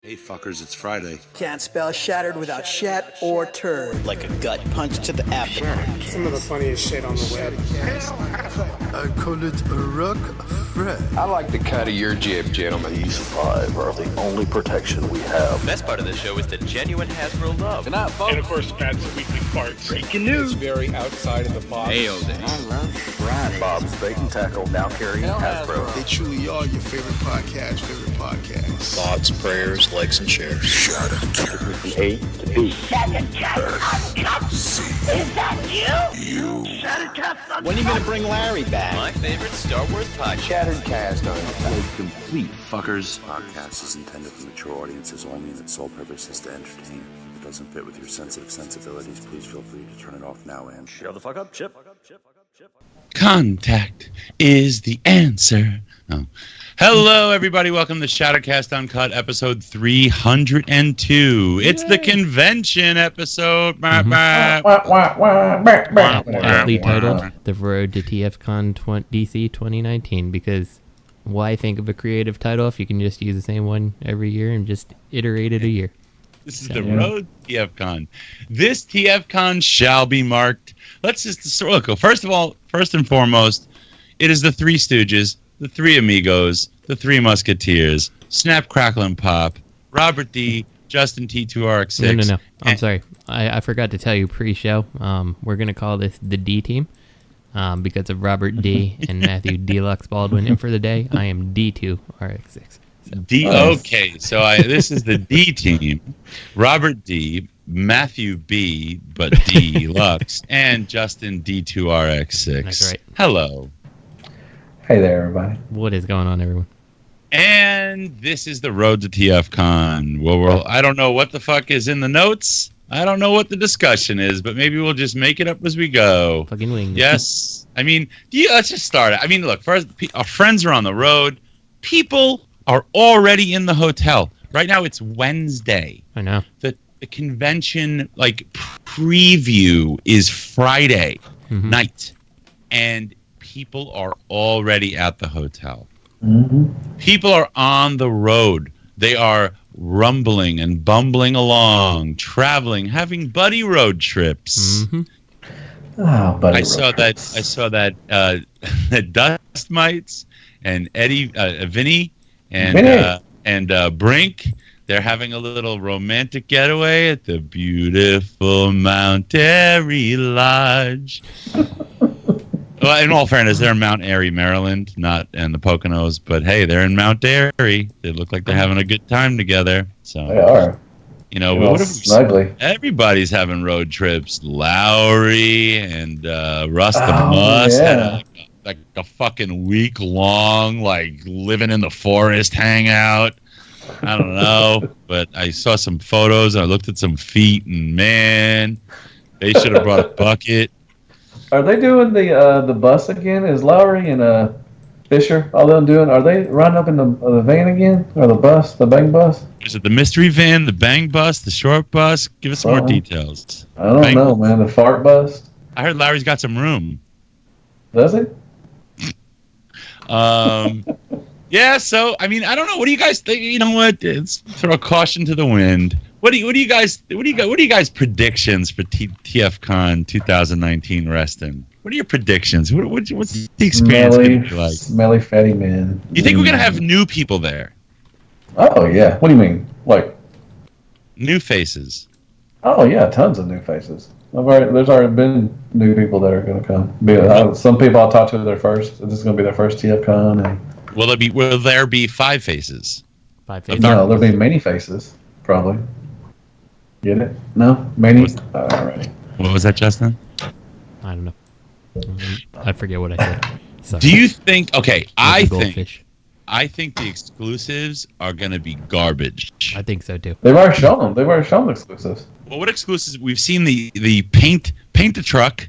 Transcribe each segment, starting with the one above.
Hey fuckers, it's Friday. Can't spell shattered without shat or turd. Like a gut punch to the abdomen. Some of the funniest shit on the web. I call it a rock fret. I like the cut of your jib, gentlemen. These 5 are the only protection we have. The best part of the show is the genuine Hasbro love. Good night, folks. And of course, Pat's weekly farts. Breaking news. It's very outside of the box. Nailed it. I love Friday. Bob's Bait and Tackle, now carrying Hasbro. They truly are your favorite podcast. Thoughts, prayers, likes, and shares. Shout out to From A to B. Is that you? When are you going to bring Larry back? My favorite Star Wars podcast. Shattered cast on it. Complete fuckers. This podcast is intended for mature audiences only, and its sole purpose is to entertain. If it doesn't fit with your sensitive sensibilities, please feel free to turn it off now and Shut the fuck up, Chip. Contact is the answer. Oh. Hello, everybody. Welcome to Shadowcast Uncut, episode 302. It's the convention episode. Aptly titled The Road to TFcon DC 2019, because why think of a creative title if you can just use the same one every year and just iterate it a year? This is the road to TFcon. This TFcon shall be marked. Let's just look. First and foremost, it is the Three Stooges, the Three Amigos, the Three Musketeers, Snap, Crackle, and Pop, Robert D., Justin T2RX6. No. I'm sorry. I forgot to tell you pre-show. We're going to call this the D team because of Robert D. and Matthew Deluxe Baldwin. And for the day, I am D2RX6. Okay, so this is the D team. Robert D., Matthew B., but Deluxe, and Justin D2RX6. That's right. Hello. Hey there, everybody. What is going on, everyone? And this is the road to TFcon. Well, I don't know what the fuck is in the notes. I don't know what the discussion is, but maybe we'll just make it up as we go. Fucking wings. Yes. I mean, let's just start it. I mean, look, first, our friends are on the road. People are already in the hotel. Right now, it's Wednesday. I know. The convention, preview is Friday night. And people are already at the hotel. People are on the road. They are rumbling and bumbling along, traveling, having buddy road trips. I saw that that Dust Mites and Eddie, Vinny, and Brink. They're having a little romantic getaway at the beautiful Mount Airy Lodge. Well, in all fairness, they're in Mount Airy, Maryland, not in the Poconos. But hey, they're in Mount Airy. They look like they're having a good time together. So they are. You know, snugly. Everybody's having road trips. Lowry and Russ the Muss had a fucking week long, living in the forest hangout. I don't know, but I saw some photos. I looked at some feet, and man, they should have brought a bucket. Are they doing the bus again? Is Lowry and Fisher all them doing? Are they riding up in the van again, or the bus, the bang bus? Is it the mystery van, the bang bus, the short bus? Give us some more details. I don't know, man. The fart bus. I heard Lowry's got some room. Does he? Yeah. So I mean, I don't know. What do you guys think? You know what? Let's throw caution to the wind. What do you guys predictions for TFcon 2019 Reston? What are your predictions? What's the experience going to be like? Smelly fatty man. You think we're going to have new people there? Oh yeah. What do you mean? New faces? Oh yeah, tons of new faces. There's already been new people that are going to come. Some people I'll talk to this is going to be their first TFcon. And will there be 5 faces? 5 faces? No, there'll be many faces probably. Get it? No? Many? Alright. What was that, Justin? I don't know. I forget what I said. Sorry. Do you think... Okay, I think the exclusives are going to be garbage. I think so, too. They've already shown them exclusives. Well, what exclusives? We've seen the paint the truck,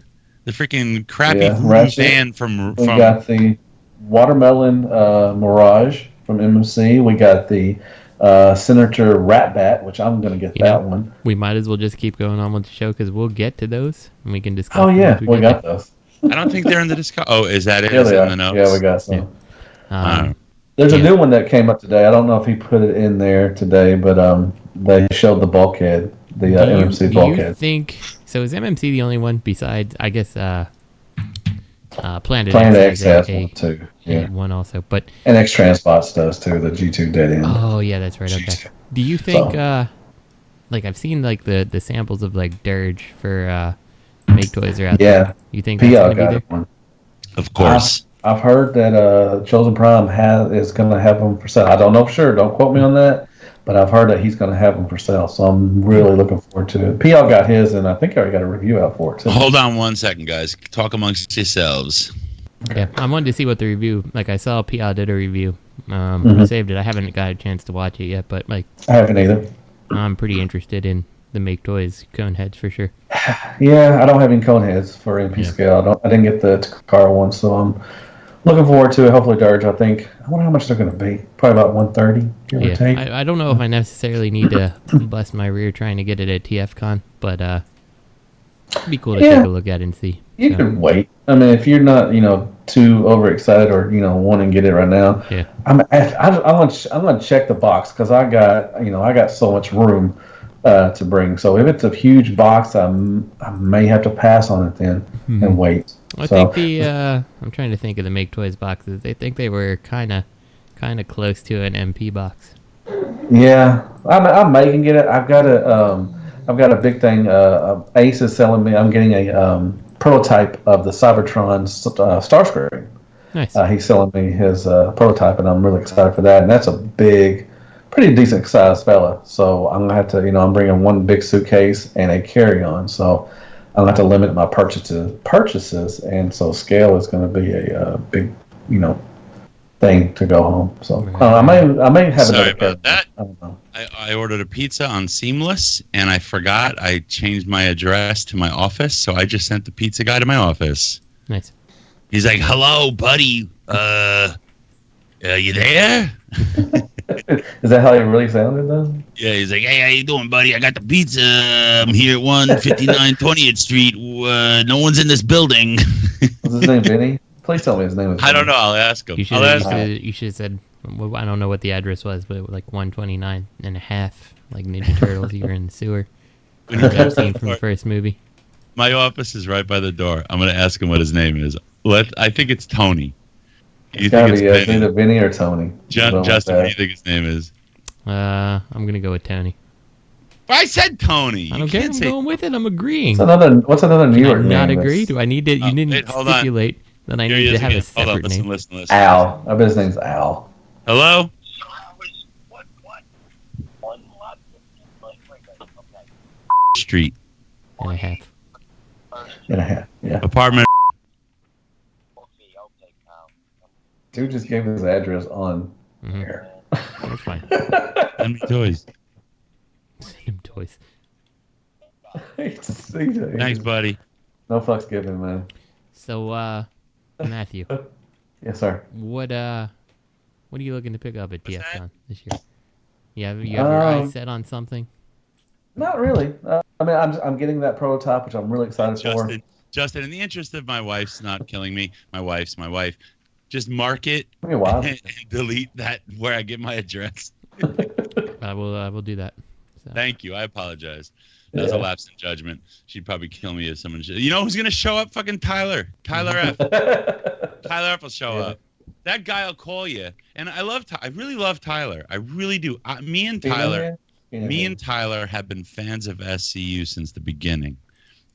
the freaking crappy van from... We got the Watermelon Mirage from MMC. We got the... Senator Ratbat, which I'm going to get that one. We might as well just keep going on with the show because we'll get to those and we can discuss. Oh yeah, we got those. I don't think they're in the discussion. Oh, is that it? Yeah, is they it are. in the notes? Yeah, we got some. There's a new one that came up today. I don't know if he put it in there today, but they showed the bulkhead, the MMC bulkhead. Do you think so? Is MMC the only one besides, I guess, Planet X has one too. Yeah, one also, but and X Transbots does too. The G2 dead end. Oh yeah, that's right. Okay. Do you think like I've seen like the samples of like Dirge for Make Toys are out there. You think that's gonna be there? One. Of course. I've heard that Chosen Prime is going to have them for sale. I don't know for sure. Don't quote me on that. But I've heard that he's going to have them for sale. So I'm really looking forward to it. PL got his, and I think I already got a review out for it, too. Hold on 1 second, guys. Talk amongst yourselves. Yeah, I wanted to see what the review... Like, I saw PL did a review. I saved it. I haven't got a chance to watch it yet, but, like... I haven't either. I'm pretty interested in the Make Toys cone heads for sure. Yeah, I don't have any cone heads for MP scale. I didn't get the Takara one, so I'm looking forward to it. Hopefully Dirge, I think. I wonder how much they're going to be. Probably about 130, give or take. I don't know if I necessarily need to bust my rear trying to get it at TFcon, but it'd be cool to take a look at it and see. You can wait. I mean, if you're not, too overexcited or, want to get it right now. Yeah. I'm gonna check the box because I got so much room to bring. So if it's a huge box, I may have to pass on it then and wait. I think I'm trying to think of the Make Toys boxes. I think they were kind of close to an MP box. Yeah, I may can get it. I've got a big thing. Ace is selling me. I'm getting a prototype of the Cybertron Starscream. Nice. He's selling me his prototype, and I'm really excited for that. And that's a big, pretty decent sized fella. So I'm gonna have to, I'm bringing one big suitcase and a carry-on. So I'm gonna have to limit my purchases, and so scale is gonna be a big, thing to go home. So I may have. Sorry about that. I don't know. I ordered a pizza on Seamless, and I forgot I changed my address to my office, so I just sent the pizza guy to my office. Nice. He's like, "Hello, buddy. You there?" Is that how he really sounded, though? Yeah, he's like, "Hey, how you doing, buddy? I got the pizza. I'm here at 159 20th Street. No one's in this building." Was his name Vinny? Please tell me his name is Vinny. I don't know. I'll ask him. You should have said, I don't know what the address was, but like 129 and a half, like Ninja Turtles. You were in the sewer. That scene from the first movie. My office is right by the door. I'm going to ask him what his name is. I think it's Tony. It's gotta be either Vinny or Tony. Justin, what do you think his name is? I'm going to go with Tony. I said Tony. I don't care. I'm going with it. I'm agreeing. What's another New York name? Not agree? Do I need to? You didn't stipulate that I need to have a separate name. Listen. Al. I bet his name's Al. Hello? Street. And a half. Yeah. Apartment. Dude just gave his address on air. That's fine. Send me toys. Send him toys. Thanks, buddy. No fucks given, man. So, Matthew. Yes, sir. What are you looking to pick up at TFcon this year? You have your eyes set on something? Not really. I mean, I'm getting that prototype, which I'm really excited for. Justin, in the interest of my wife's not killing me, my wife, just mark it and delete that where I get my address. I will do that. So. Thank you. I apologize. That was a lapse in judgment. She'd probably kill me if someone... You know who's going to show up? Fucking Tyler. Tyler F. Tyler F will show up. That guy will call you. And I really love Tyler. I really do. Me and Tyler have been fans of SCU since the beginning.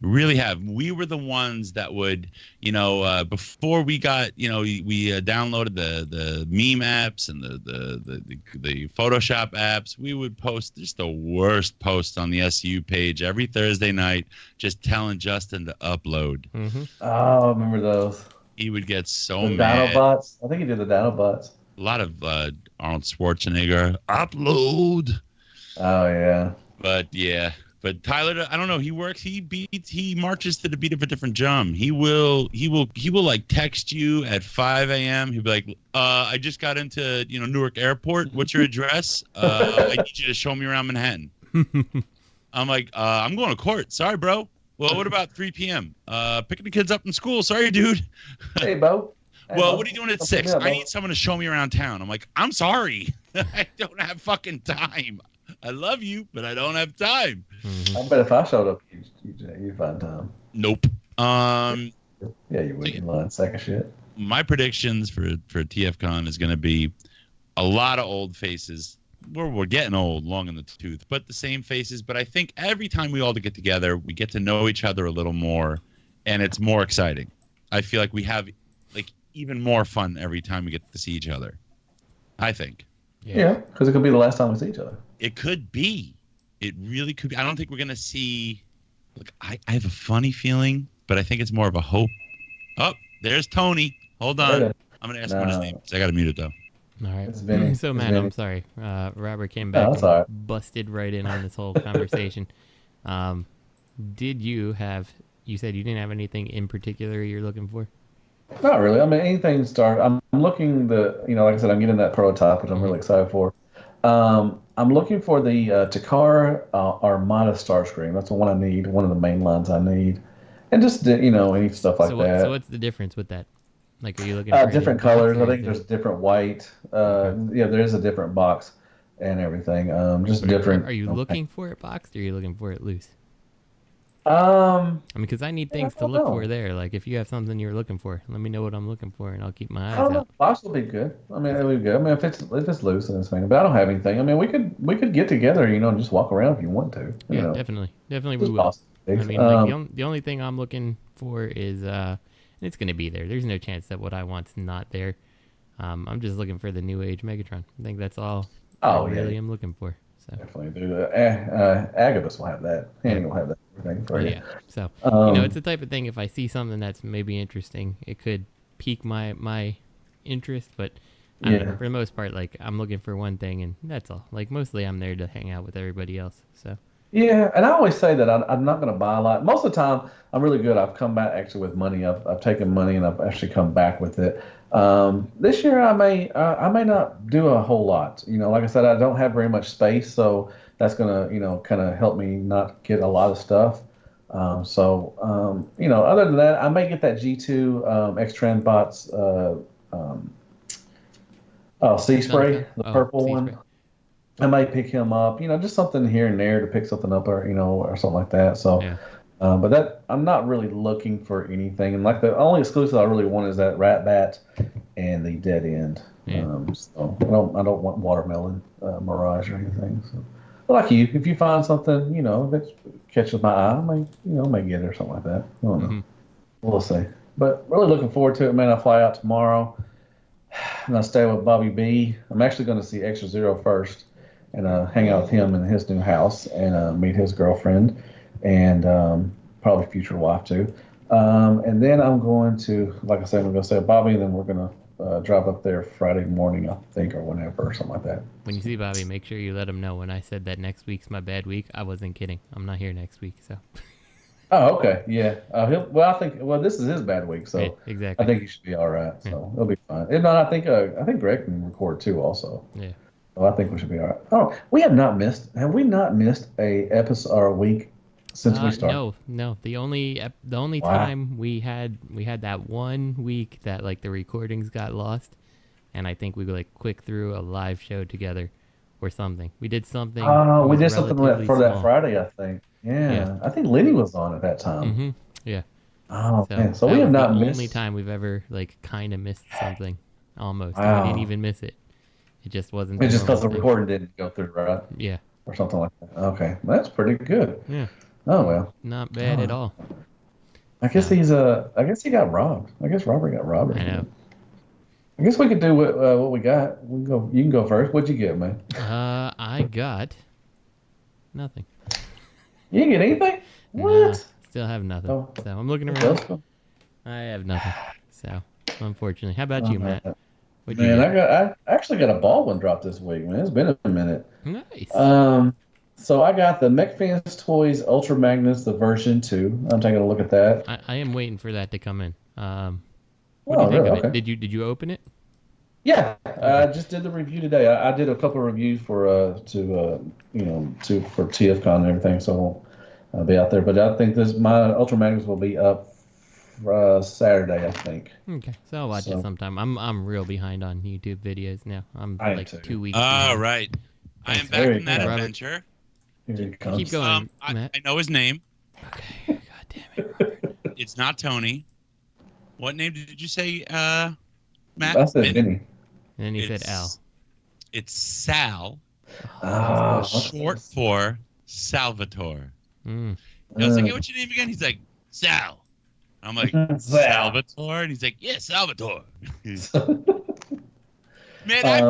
We really have. We were the ones that would, before we got, we downloaded the meme apps and the Photoshop apps. We would post just the worst posts on the SU page every Thursday night, just telling Justin to upload. Mm-hmm. Oh, I remember those. He would get so the mad. Dinobots. I think he did the Dinobots. A lot of Arnold Schwarzenegger upload. Oh yeah. But Tyler, I don't know. He works. He marches to the beat of a different drum. He will like text you at 5 a.m. He'll be like, I just got into Newark Airport. What's your address? I need you to show me around Manhattan. I'm like, I'm going to court. Sorry, bro. Well, what about 3 p.m.? Picking the kids up from school. Sorry, dude. Hey, Bo. Well, what are you doing at 6? Yeah, I need someone to show me around town. I'm like, I'm sorry. I don't have fucking time. I love you, but I don't have time. I bet if I showed up, you'd find time. Nope. Yeah, you wouldn't lie, sack of shit. My predictions for TFcon is going to be a lot of old faces. We're getting old, long in the tooth, but the same faces. But I think every time we all get together, we get to know each other a little more, and it's more exciting. I feel like we have like even more fun every time we get to see each other. I think. Yeah, because it could be the last time we see each other. It could be. It really could be. I don't think we're going to see... Look, I have a funny feeling, but I think it's more of a hope. Oh, there's Tony. Hold on. I'm going to ask him what his name is. I got to mute it, though. All right. So, man, I'm sorry. Robert came back and busted right in on this whole conversation. Did you have... You said you didn't have anything in particular you're looking for? Not really. I mean, anything start. I'm looking like I said, I'm getting that prototype, which I'm really excited for. I'm looking for the Takara Armada Starscream. That's the one I need. One of the main lines I need, and just any stuff like that. So what's the difference with that? Like, are you looking for different colors? I think there's different white. Yeah, there is a different box and everything. Just different. Are you looking for it boxed, or are you looking for it loose? I mean, because I need things to look for there. Like, if you have something you're looking for, let me know what I'm looking for, and I'll keep my eyes out. Box will be good. I mean, it'll be good. I mean, if it's loose and it's fine, but I don't have anything. I mean, we could get together, and just walk around if you want to. Yeah, definitely we will. I mean, like, the only thing I'm looking for is, and it's going to be there. There's no chance that what I want's not there. I'm just looking for the new age Megatron. I think that's all I really am looking for. So. Definitely do that. Agabus will have that. Andy will have that thing for you. Yeah. So it's the type of thing. If I see something that's maybe interesting, it could pique my interest. But I mean, for the most part, like, I'm looking for one thing, and that's all. Like, mostly I'm there to hang out with everybody else. So. Yeah, and I always say that I'm not going to buy a lot. Most of the time, I'm really good. I've come back actually with money. I've taken money and I've actually come back with it. This year I may not do a whole lot. Like I said, I don't have very much space, so that's gonna kind of help me not get a lot of stuff. Other than that, I may get that G2 X-Transbots Sea Spray, the purple one. I might pick him up, just something here and there to pick something up, or something like that. So, but that I'm not really looking for anything. And like the only exclusive I really want is that Ratbat and the Dead End. So I don't want Watermelon Mirage or anything. So, but like you, if you find something, that catches my eye, I may get it or something like that. I don't know. We'll see. But really looking forward to it, man. I fly out tomorrow, and I stay with Bobby B. I'm actually going to see Extra Zero first. And hang out with him in his new house and meet his girlfriend and probably future wife too. And then I'm going to, like I said, I'm going to stay with Bobby, and then we're going to drive up there Friday morning, I think, or whenever, or something like that. When you see Bobby, make sure you let him know when I said that next week's my bad week. I wasn't kidding. I'm not here next week, so. Oh, okay, yeah. This is his bad week, so exactly. I think he should be all right. So it'll be fine. If not, I think Greg can record too, also. Yeah. So I think we should be all right. Oh, have we not missed a episode or a week since we started? No. The only time we had that 1 week that like the recordings got lost, and I think we like quick through a live show together or something. We did something. Oh, we did something for that Friday, I think. Yeah. I think Lenny was on at that time. Mm-hmm. Yeah. Oh, man. So we have not missed. The only time we've ever like kind of missed something, almost. Wow. We didn't even miss it. It just wasn't. It's just because the recording didn't go through, right? Yeah. Or something like that. Okay, that's pretty good. Yeah. Oh well. Not bad at all. I guess he got robbed. I guess Robert got robbed. I know. I guess we could do what we got. You can go first. What'd you get, man? I got nothing. You didn't get anything? What? Still have nothing. So I'm looking around. I have nothing. So unfortunately, how about you, Matt? Man, I actually got a Baldwin drop this week, man. It's been a minute. Nice. So I got the MechFans Toys Ultra Magnus, the version 2. I'm taking a look at that. I am waiting for that to come in. What do you think of it? Did you open it? Yeah, I just did the review today. I did a couple of reviews for TFcon and everything, so I'll be out there. But I think my Ultra Magnus will be up Saturday, I think. Okay, so I'll watch it sometime. I'm real behind on YouTube videos now. I'm like 2 weeks. All right, I am back from that adventure. Keep going, I know his name. Okay, god damn it, Robert. It's not Tony. What name did you say, Matt? I said Vinny. And then he said Al. It's Sal. Short for Salvatore. I was like, hey, what's your name again? He's like, Sal. I'm like, Salvatore? And he's like, yeah, Salvatore. Man, I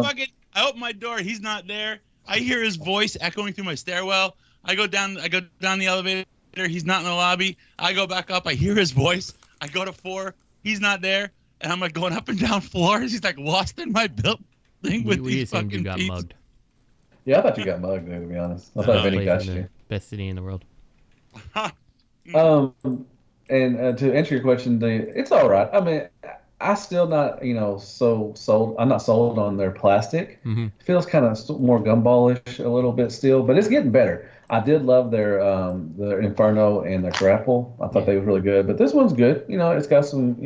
open my door. He's not there. I hear his voice echoing through my stairwell. I go down the elevator. He's not in the lobby. I go back up. I hear his voice. I go to 4. He's not there. And I'm like going up and down floors. He's like lost in my building with these fucking you got peeps. mugged. Yeah, I thought you got mugged, to be honest. I thought Vinny got you. Best city in the world. And to answer your question, it's all right. I mean, I still not, so sold. I'm not sold on their plastic. Mm-hmm. It feels kind of more gumballish a little bit still, but it's getting better. I did love their Inferno and their Grapple. I thought they were really good, but this one's good. It's got some.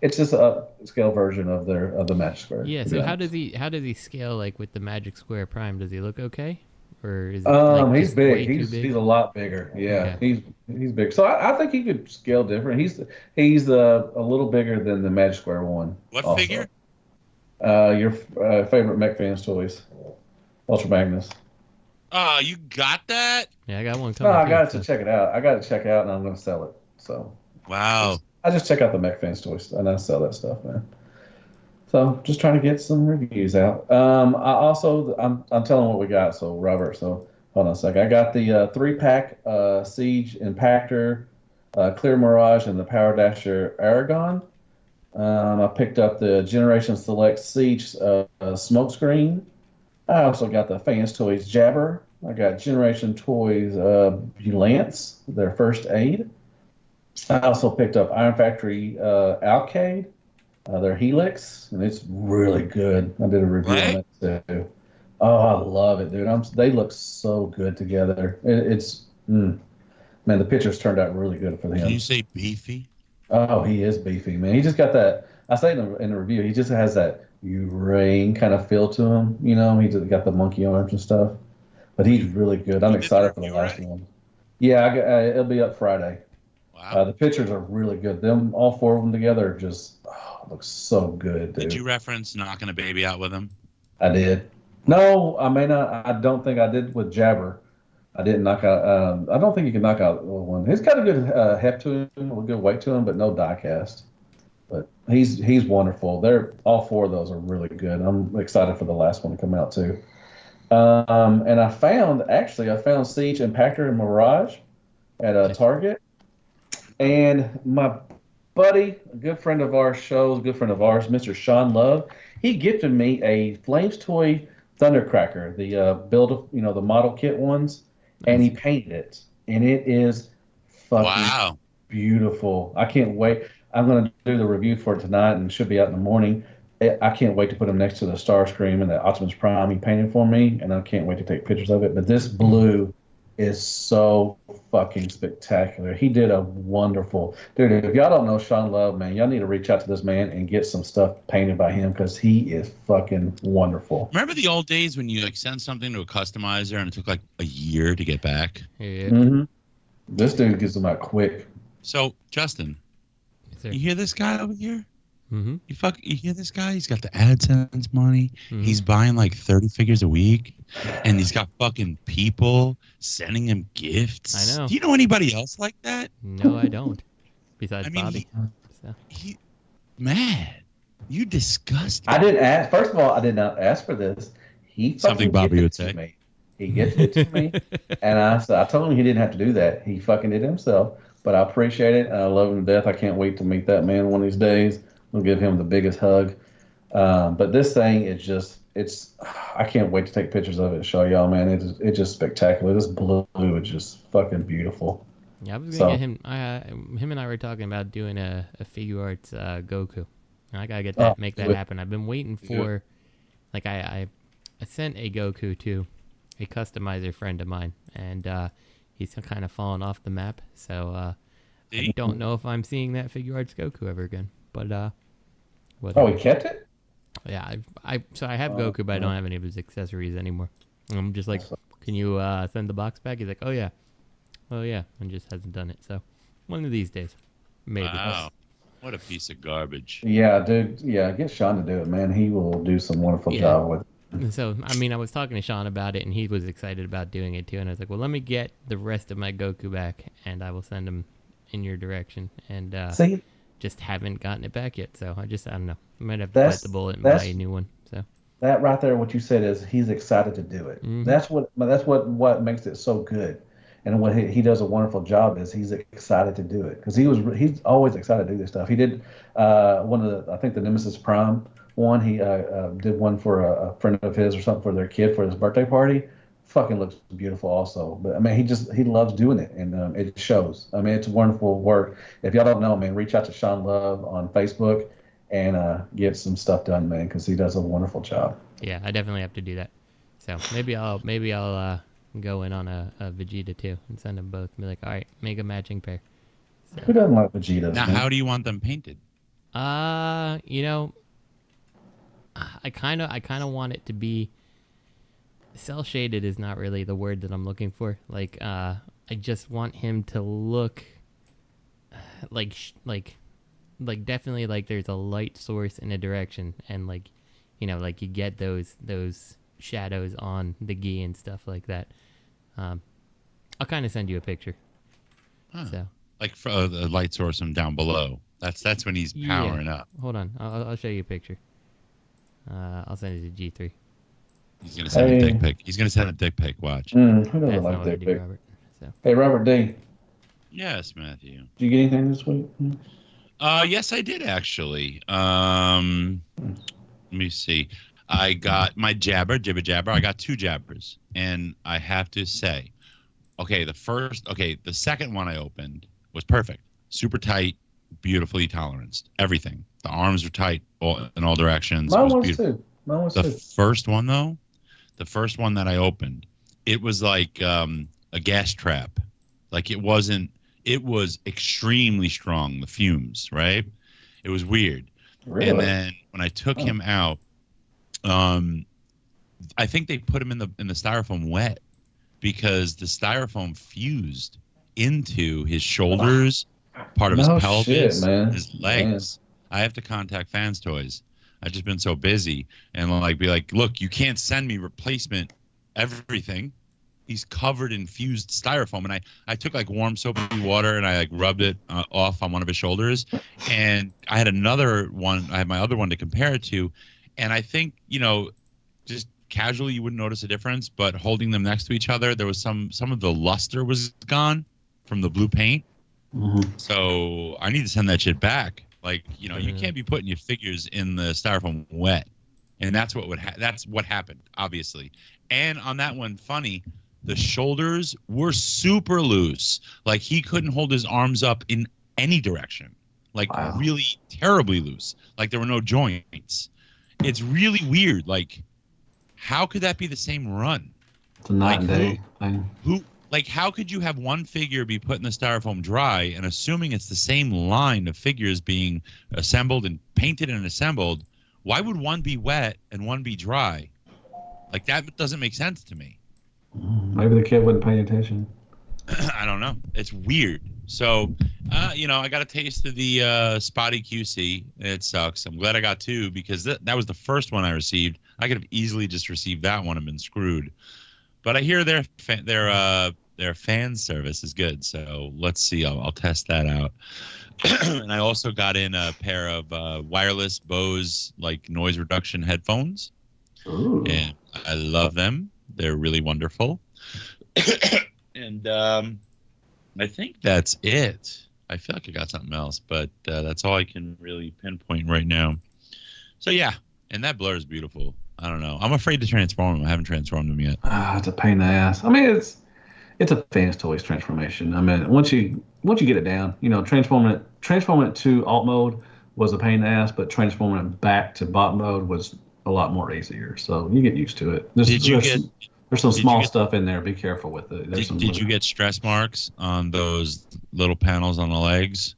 It's just a upscale version of the Magic Square. Yeah. So how does he scale like with the Magic Square Prime? Does he look okay? Or is it he's big. He's a lot bigger. Yeah, okay. He's big. So I think he could scale different. He's a little bigger than the Magic Square one. What also. figure? Your favorite Mech Fans toys, Ultra Magnus. Oh, you got that? Yeah, I got one coming. No, I got to check it out. I got to check it out, and I'm going to sell it. So. Wow. I just check out the Mech Fans toys, and I sell that stuff, man. So just trying to get some reviews out. I'm telling what we got. So Robert, hold on a second. I got the 3-pack Siege Impactor, Clear Mirage, and the Power Dasher Aragon. I picked up the Generation Select Siege Smokescreen. I also got the Fans Toys Jabber. I got Generation Toys Lance, their First Aid. I also picked up Iron Factory Alcade. Their Helix, and it's really good. I did a review on it too. Oh, I love it, dude. They look so good together. Man, the pictures turned out really good for him. Can you say beefy? Oh, he is beefy, man. He just got that. I say in the review, he just has that Urain kind of feel to him. He just got the monkey arms and stuff. But he's really good. I'm excited for the last one. Yeah, it'll be up Friday. Wow. The pictures are really good. All 4 of them together are just looks so good, dude. Did you reference knocking a baby out with him? I did. No, I may not. I don't think I did with Jabber. I didn't knock out. I don't think you can knock out one. He's got a good heft to him, a good weight to him, but no die cast. But he's wonderful. All 4 of those are really good. I'm excited for the last one to come out too. And I found Siege Impactor and Mirage at Target, and my buddy, a good friend of ours, Mr. Sean Love, he gifted me a Flames Toy Thundercracker, the the model kit ones, and he painted it, and it is fucking beautiful. I can't wait. I'm going to do the review for it tonight, and it should be out in the morning. I can't wait to put him next to the Starscream and the Optimus Prime he painted for me, and I can't wait to take pictures of it. But this blue is so fucking spectacular. He did a wonderful... Dude, if y'all don't know Sean Love, man, y'all need to reach out to this man and get some stuff painted by him, because he is fucking wonderful. Remember the old days when you send something to a customizer and it took a year to get back? Yeah. Mm-hmm. This dude gets them out quick. So, Justin, you hear this guy over here? Mm-hmm. You hear this guy? He's got the AdSense money. Mm-hmm. He's buying 30 figures a week, and he's got fucking people sending him gifts. I know. Do you know anybody else like that? No, I don't. Besides Bobby. He mad. You disgusting. I didn't ask. First of all, I did not ask for this. He something Bobby would say. Me. He gifted it to me, and I told him he didn't have to do that. He fucking did it himself. But I appreciate it. I love him to death. I can't wait to meet that man one of these days. We'll give him the biggest hug. But this thing is I can't wait to take pictures of it and show y'all, man. It's just spectacular. This blue is just fucking beautiful. Yeah, I was gonna get him. Him and I were talking about doing a figure arts Goku. And I gotta get that, make that happen. I've been waiting for, I sent a Goku to a customizer friend of mine, and he's kind of fallen off the map. So I don't know if I'm seeing that Figure Arts Goku ever again. But Oh, he kept it? Yeah, I have Goku, but I don't have any of his accessories anymore. I'm just like, can you send the box back? He's like, oh yeah, and just hasn't done it. So one of these days, maybe. Wow, what a piece of garbage. Yeah, dude. Yeah, get Sean to do it, man. He will do some wonderful job with it. So, I mean, I was talking to Sean about it, and he was excited about doing it too. And I was like, well, let me get the rest of my Goku back, and I will send him in your direction. And just haven't gotten it back yet. So I don't know. I might have to bite the bullet and buy a new one. So that right there, what you said is he's excited to do it. Mm-hmm. That's what makes it so good. And what he does a wonderful job is he's excited to do it because he's always excited to do this stuff. He did one of I think the Nemesis Prime one. He did one for a friend of his or something for their kid for his birthday party. Fucking looks beautiful also. But I mean, he loves doing it, and it shows. I mean, it's wonderful work. If y'all don't know, man, reach out to Sean Love on Facebook and get some stuff done, man, because he does a wonderful job. Yeah, I definitely have to do that. So maybe I'll go in on a Vegeta too and send them both and be like, all right, make a matching pair. So, who doesn't like Vegetas? Now, how do you want them painted? You know, I kind of want it to be cell shaded is not really the word that I'm looking for. Like, I just want him to look like definitely like there's a light source in a direction, and like, you know, like you get those shadows on the gi and stuff like that. I'll kind of send you a picture. Huh. So like for the light source from down below. That's when he's powering up. Hold on, I'll show you a picture. I'll send it to G3. He's gonna send a dick pic. He's gonna send a dick pic. Watch. Who doesn't like dick pic? Hey, Robert D. Yes, Matthew. Did you get anything this week? Yes, I did actually. Let me see. I got my jibber jabber. I got 2 jabbers, and I have to say, the second one I opened was perfect, super tight, beautifully toleranced, everything. The arms were tight in all directions. Mine was too. The first one though, the first one that I opened, it was like a gas trap. Like it wasn't. It was extremely strong. The fumes, right? It was weird. Really? And then when I took him out, I think they put him in the styrofoam wet because the styrofoam fused into his shoulders, part of his pelvis, his legs. Man. I have to contact Fans Toys. I've just been so busy and be like, look, you can't send me replacement everything. He's covered in fused styrofoam, and I took like warm soapy water and I rubbed it off on one of his shoulders, and I had another one. I had my other one to compare it to, and I think just casually you wouldn't notice a difference, but holding them next to each other, there was some of the luster was gone from the blue paint. Mm-hmm. So I need to send that shit back. Like you can't be putting your figures in the styrofoam wet, and that's what that's what happened, obviously. And on that one, funny. The shoulders were super loose. Like he couldn't hold his arms up in any direction. Like really terribly loose. Like there were no joints. It's really weird. Like how could that be the same run? It's a night and day thing. How could you have one figure be put in the styrofoam dry and assuming it's the same line of figures being assembled and painted and assembled, why would one be wet and one be dry? Like that doesn't make sense to me. Maybe the kid wasn't paying attention. I don't know. It's weird. So, I got a taste of the Spotty QC. It sucks. I'm glad I got 2 because that was the first one I received. I could have easily just received that one and been screwed. But I hear their fan service is good. So let's see. I'll test that out. And I also got in a pair of wireless Bose noise reduction headphones. Ooh. And I love them. They're really wonderful. And I think that's it. I feel like I got something else, but that's all I can really pinpoint right now. So, yeah. And that blur is beautiful. I don't know. I'm afraid to transform them. I haven't transformed them yet. It's a pain in the ass. I mean, it's a Fans Toys transformation. I mean, once you get it down, transforming it to alt mode was a pain in the ass, but transforming it back to bot mode was a lot more easier. So you get used to it. There's some small stuff in there. Be careful with it. Did you get stress marks on those little panels on the legs?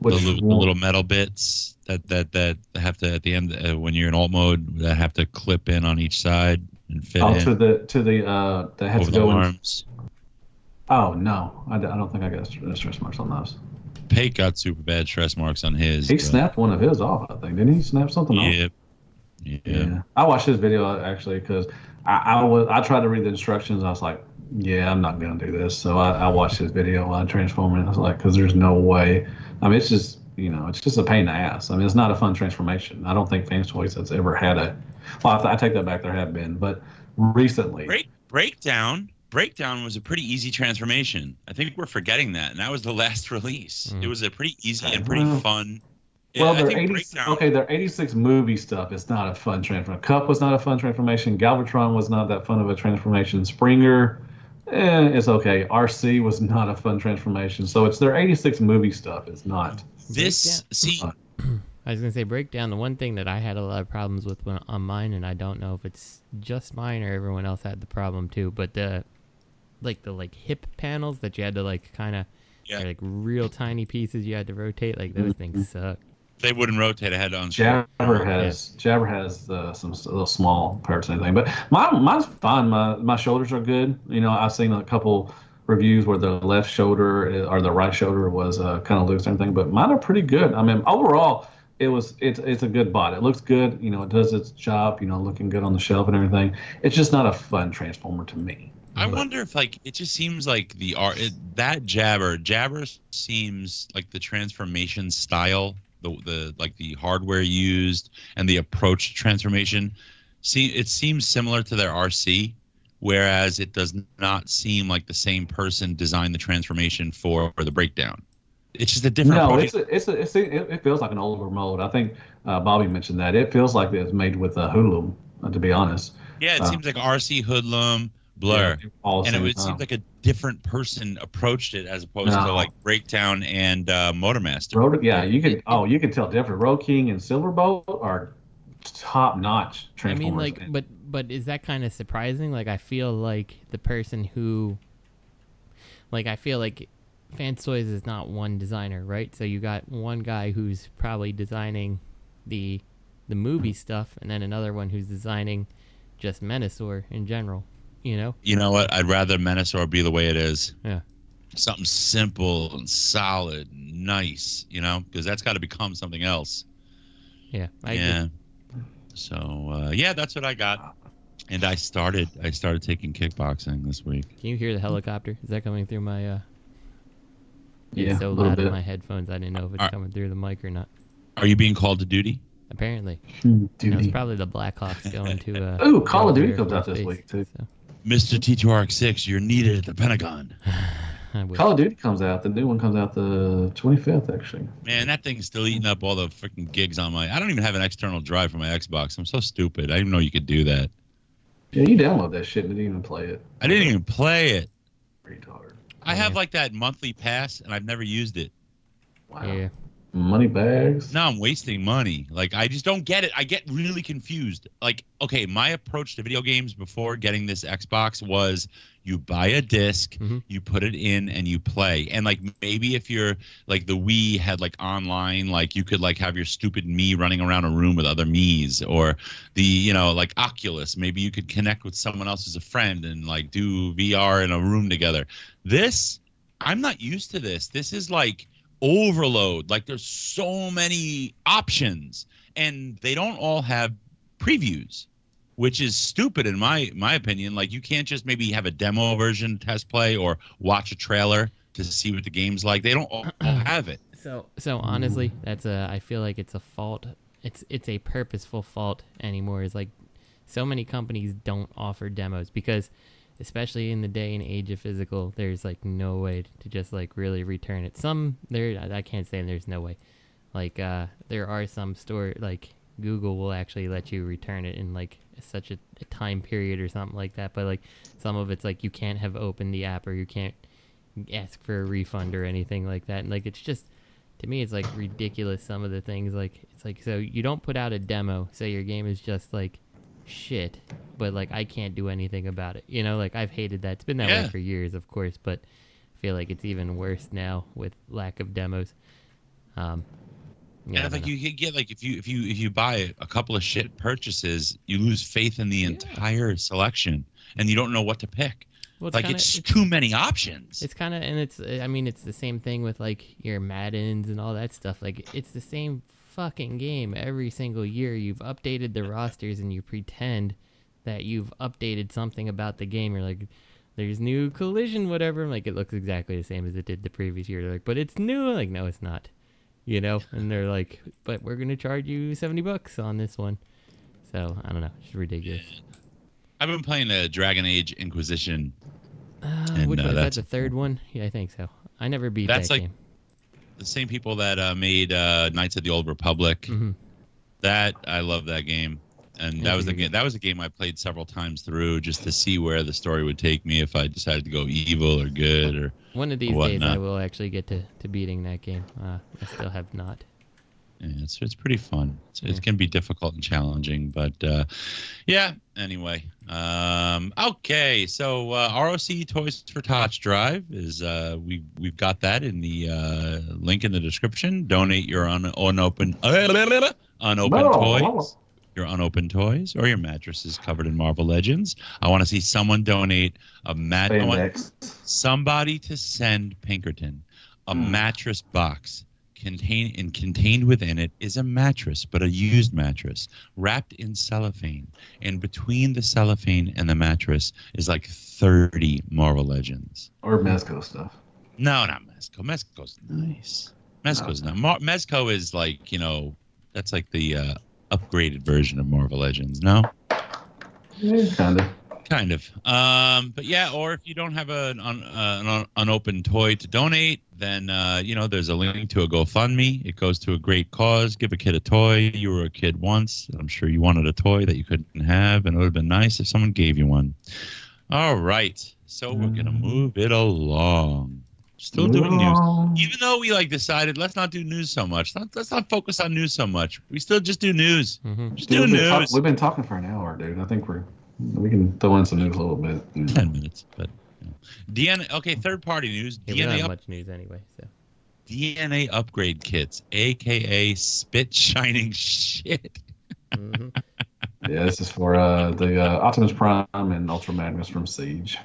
The little metal bits that have to at the end when you're in alt mode that have to clip in on each side and fit in. That has over to go the arms. Oh no, I don't think I got stress marks on those. Pate got super bad stress marks on his. He snapped one of his off, I think. Didn't he snap something off? Yeah. I watched his video actually because I tried to read the instructions. I was like, yeah, I'm not gonna do this. So I watched his video on transforming. I was like, because there's no way. I mean, it's just it's just a pain in the ass. I mean, it's not a fun transformation. I don't think Fans Toys has ever had a. Well, I take that back. There have been, but recently. Breakdown was a pretty easy transformation. I think we're forgetting that, and that was the last release. It was a pretty easy and pretty fun. Well, their 86 movie stuff is not a fun transformation. Cup was not a fun transformation. Galvatron was not that fun of a transformation. Springer, it's okay. RC was not a fun transformation. So it's their 86 movie stuff is not. I was going to say Breakdown. The one thing that I had a lot of problems with on mine, and I don't know if it's just mine or everyone else had the problem too, but the hip panels that you had to kind of like real tiny pieces you had to rotate, like those things suck. They wouldn't rotate. I had to Jabber has some little small parts and everything, but mine's fine. My shoulders are good. I've seen a couple reviews where the left shoulder or the right shoulder was kind of loose and everything, but mine are pretty good. I mean, overall, it's a good bot. It looks good. It does its job. Looking good on the shelf and everything. It's just not a fun transformer to me. I wonder if it just seems like that Jabber seems like the transformation style, the hardware used and the approach to transformation. It seems similar to their RC, whereas it does not seem like the same person designed the transformation for the Breakdown. It's just a different. No, it feels like an older mode. I think Bobby mentioned that it feels like it's made with a Hoodlum. To be honest. Yeah, it seems like RC Hoodlum. Blur, and it seems like a different person approached it as opposed to like Breakdown and Motormaster. You can tell different. Road King and Silverbolt are top-notch transformers. I mean, but is that kind of surprising? Like, I feel like the person who, I feel like Fans Toys is not one designer, right? So you got one guy who's probably designing the movie stuff, and then another one who's designing just Menasor in general. You know what? I'd rather Menasor be the way it is. Yeah. Something simple and solid and nice, because that's got to become something else. Yeah. I agree. So, that's what I got. And I started taking kickboxing this week. Can you hear the helicopter? Is that coming through my it's so loud in my headphones I didn't know if it's coming through the mic or not. Are you being called to duty? Apparently. Duty. It's probably the Blackhawks going to Ooh, Call of Duty comes out this week too. So. Mr. T2RX6, you're needed at the Pentagon. Call of Duty comes out. The new one comes out the 25th, actually. Man, that thing's still eating up all the freaking gigs on I don't even have an external drive for my Xbox. I'm so stupid. I didn't know you could do that. Yeah, you download that shit and didn't even play it. I didn't even play it. Retard. I have that monthly pass, and I've never used it. Wow. Yeah. Money bags. No, I'm wasting money. I just don't get it. I get really confused. Okay, my approach to video games before getting this Xbox was you buy a disc, you put it in, and you play. And maybe if you're the Wii had online, you could have your stupid Mii running around a room with other Miis, or the Oculus. Maybe you could connect with someone else as a friend and do VR in a room together. This, I'm not used to this. This is overload. There's so many options, and they don't all have previews, which is stupid in my opinion. You can't just maybe have a demo version test play or watch a trailer to see what the game's like. They don't all have it. So honestly, I feel like it's a fault. It's a purposeful fault anymore. It's so many companies don't offer demos because especially in the day and age of physical, there's no way to just really return it. I can't say there's no way. There are some stores Google will actually let you return it in such a time period or something like that. But some of it's you can't have opened the app or you can't ask for a refund or anything like that. And it's just, to me, it's ridiculous. Some of the things so you don't put out a demo. So your game is just shit, but like I can't do anything about it. You know, like I've hated that. It's been that way for years, of course, but I feel like it's even worse now with lack of demos. Yeah, like you get like if you buy a couple of shit purchases, you lose faith in the entire selection, and you don't know what to pick. Well, it's too many options. It's kind of, and it's the same thing with like your Maddens and all that stuff. Like it's the same fucking game every single year. You've updated the rosters and you pretend that you've updated something about the game. You're like, there's new collision, whatever. I'm like, it looks exactly the same as it did the previous year. They're like, but it's new. I'm like, no, it's not. You know, and they're like, but we're gonna charge you $70 on this one. So I don't know, it's ridiculous. I've been playing the Dragon Age Inquisition. Which one is that? The third one? Yeah, I think so. I never beat that game. The same people that made Knights of the Old Republic. Mm-hmm. That I love that game, and that was the game. That was a game I played several times through just to see where the story would take me if I decided to go evil or good or. One of these days, I will actually get to beating that game. I still have not. Yeah, it's pretty fun. It can be difficult and challenging, but yeah. Anyway, okay. So ROC Toys for Tots Drive is we've got that in the link in the description. Donate your unopened toys. Your unopened toys or your mattresses covered in Marvel Legends. I want to see someone donate a somebody to send Pinkerton a mattress box. Contained within it is a mattress, but a used mattress wrapped in cellophane. And between the cellophane and the mattress is like 30 Marvel Legends. Or Mezco stuff. No, not Mezco. Mezco's nice. Mezco's not. Mezco is like, you know, that's like the upgraded version of Marvel Legends, no? Yeah, kind of. But yeah, or if you don't have an unopened toy to donate, then you know, there's a link to a GoFundMe. It goes to a great cause. Give a kid a toy. You were a kid once. I'm sure you wanted a toy that you couldn't have, and it would have been nice if someone gave you one. All right, so we're gonna move it along. Still doing news, even though we decided let's not do news so much. Let's not focus on news so much. We still just do news. Mm-hmm. Just do news. We've been talking for an hour, dude. I think we can throw in some news a little bit. 10 minutes, but DNA. Okay, third party news. Yeah, DNA we don't have much news anyway. So DNA upgrade kits, aka spit shining shit. Mm-hmm. Yeah, this is for the Optimus Prime and Ultra Magnus from Siege.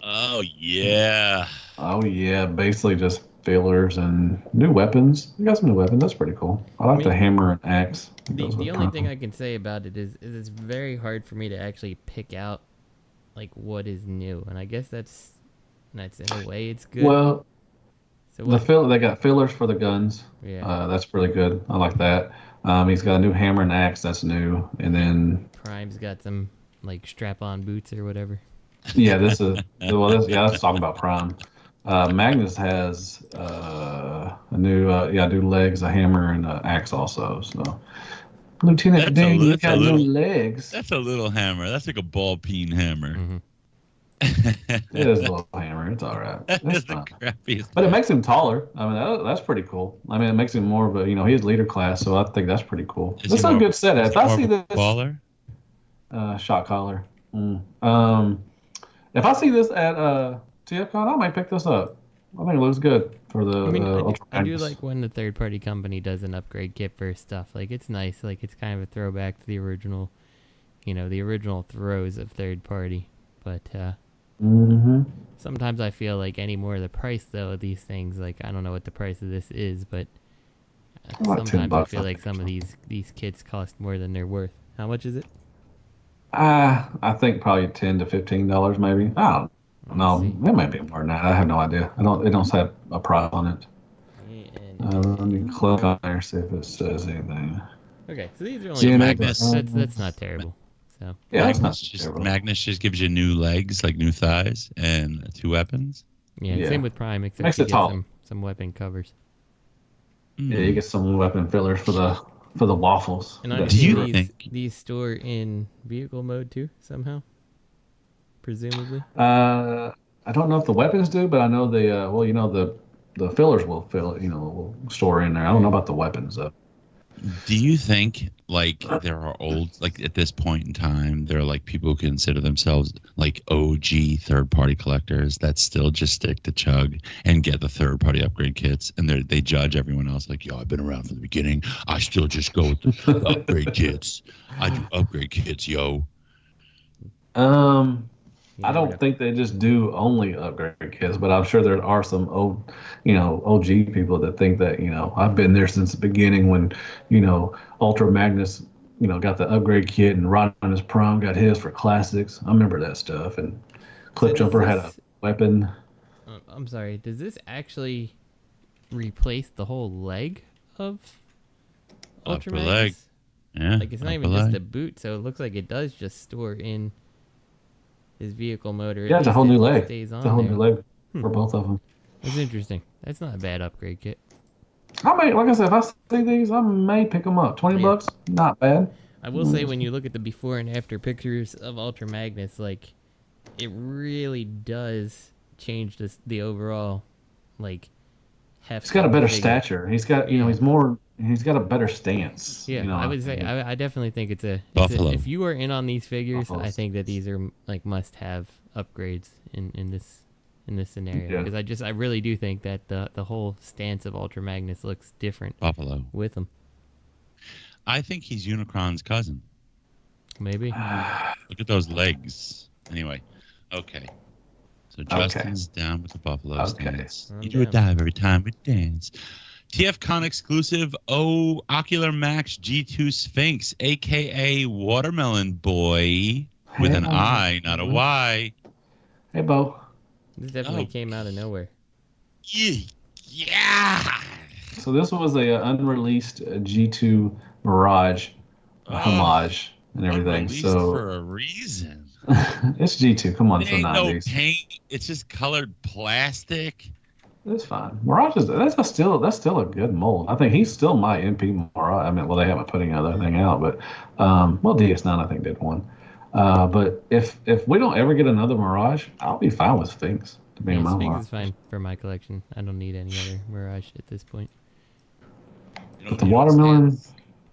Oh yeah. Oh yeah, basically just fillers and new weapons. We got some new weapons. That's pretty cool. I like the hammer and axe. The only thing I can say about it is it's very hard for me to actually pick out like what is new, and I guess that's in a way it's good. Well, so they got fillers for the guns. Yeah, that's really good. I like that. He's got a new hammer and axe. That's new, and then Prime's got some like strap-on boots or whatever. Yeah, this is that's talking about Prime. Magnus has a new legs, a hammer, and an axe also. So, Lieutenant Dan, you got new legs. That's a little hammer. That's like a ball peen hammer. Mm-hmm. It is a little hammer. It's all right. That's the crappiest. But it makes him taller. I mean, that's pretty cool. I mean, it makes him more of a, he's leader class, so I think that's pretty cool. This is a good set. If I see this collar, shot collar. If I see this at TFcon, I might pick this up. I think it looks good for the. I do like when the third-party company does an upgrade kit for stuff. Like it's nice. Like it's kind of a throwback to the original, the original throws of third-party. But sometimes I feel like any more of the price though of these things. Like I don't know what the price of this is, but sometimes I feel like some of these kits cost more than they're worth. How much is it? I think probably $10 to $15, maybe. I don't know. It might be more than that. I have no idea. It don't have a price on it. Let me click on there, see if it says anything. Okay, so these are only Magnus. That's not terrible. So yeah, Magnus just gives you new legs, like new thighs, and 2 weapons. Yeah, same with Prime, except you get some weapon covers. Yeah, you get some weapon fillers for the waffles. And I'm sure these store in vehicle mode too, somehow? Presumably? I don't know if the weapons do, but I know the fillers will will store in there. I don't know about the weapons though. Do you think like there are like at this point in time there are like people who consider themselves like OG third-party collectors that still just stick to Chug and get the third-party upgrade kits, and they judge everyone else like, yo, I've been around from the beginning. I still just go with the upgrade kits. I do upgrade kits, yo. I don't think they just do only upgrade kits, but I'm sure there are some OG people that think that, I've been there since the beginning when, Ultra Magnus, got the upgrade kit, and Rod on his prom got his for classics. I remember that stuff. And Clip Jumper had a weapon. I'm sorry. Does this actually replace the whole leg of Ultra Magnus? Leg. Yeah. Like it's not even just a boot, so it looks like it does just store in his vehicle motor. Yeah, it's a whole new leg. It's a whole new leg for both of them. That's interesting. That's not a bad upgrade kit. I may, like I said, if I see these, I may pick them up. $20, not bad. I will say, when you look at the before and after pictures of Ultra Magnus, like, it really does change the overall, like, heft. He's got a better stature. He's got, he's got a better stance. Yeah, I would say, I definitely think it's a if you are in on these figures, I think that these are like must-have upgrades in this scenario, because I really do think that the whole stance of Ultra Magnus looks different with him. I think he's Unicron's cousin. Maybe. Look at those legs. Anyway, okay. So Justin's down with the Buffalo stance. You do a dive every time we dance. TFcon exclusive Ocular Max G2 Sphinx, a.k.a. Watermelon Boy, with an I, not a Y. Hey, Bo. This definitely came out of nowhere. Yeah. So this was a unreleased G2 Mirage homage and everything. So for a reason. It's G2. Come on, it's the 90s. No paint. It's just colored plastic. It's fine. Mirage that's still a good mold. I think he's still my MP Mirage. I mean, well, they haven't put any other thing out, but DS9 I think did one. But if we don't ever get another Mirage, I'll be fine with Sphinx. To be my Sphinx is fine for my collection. I don't need any other Mirage at this point. But the watermelon.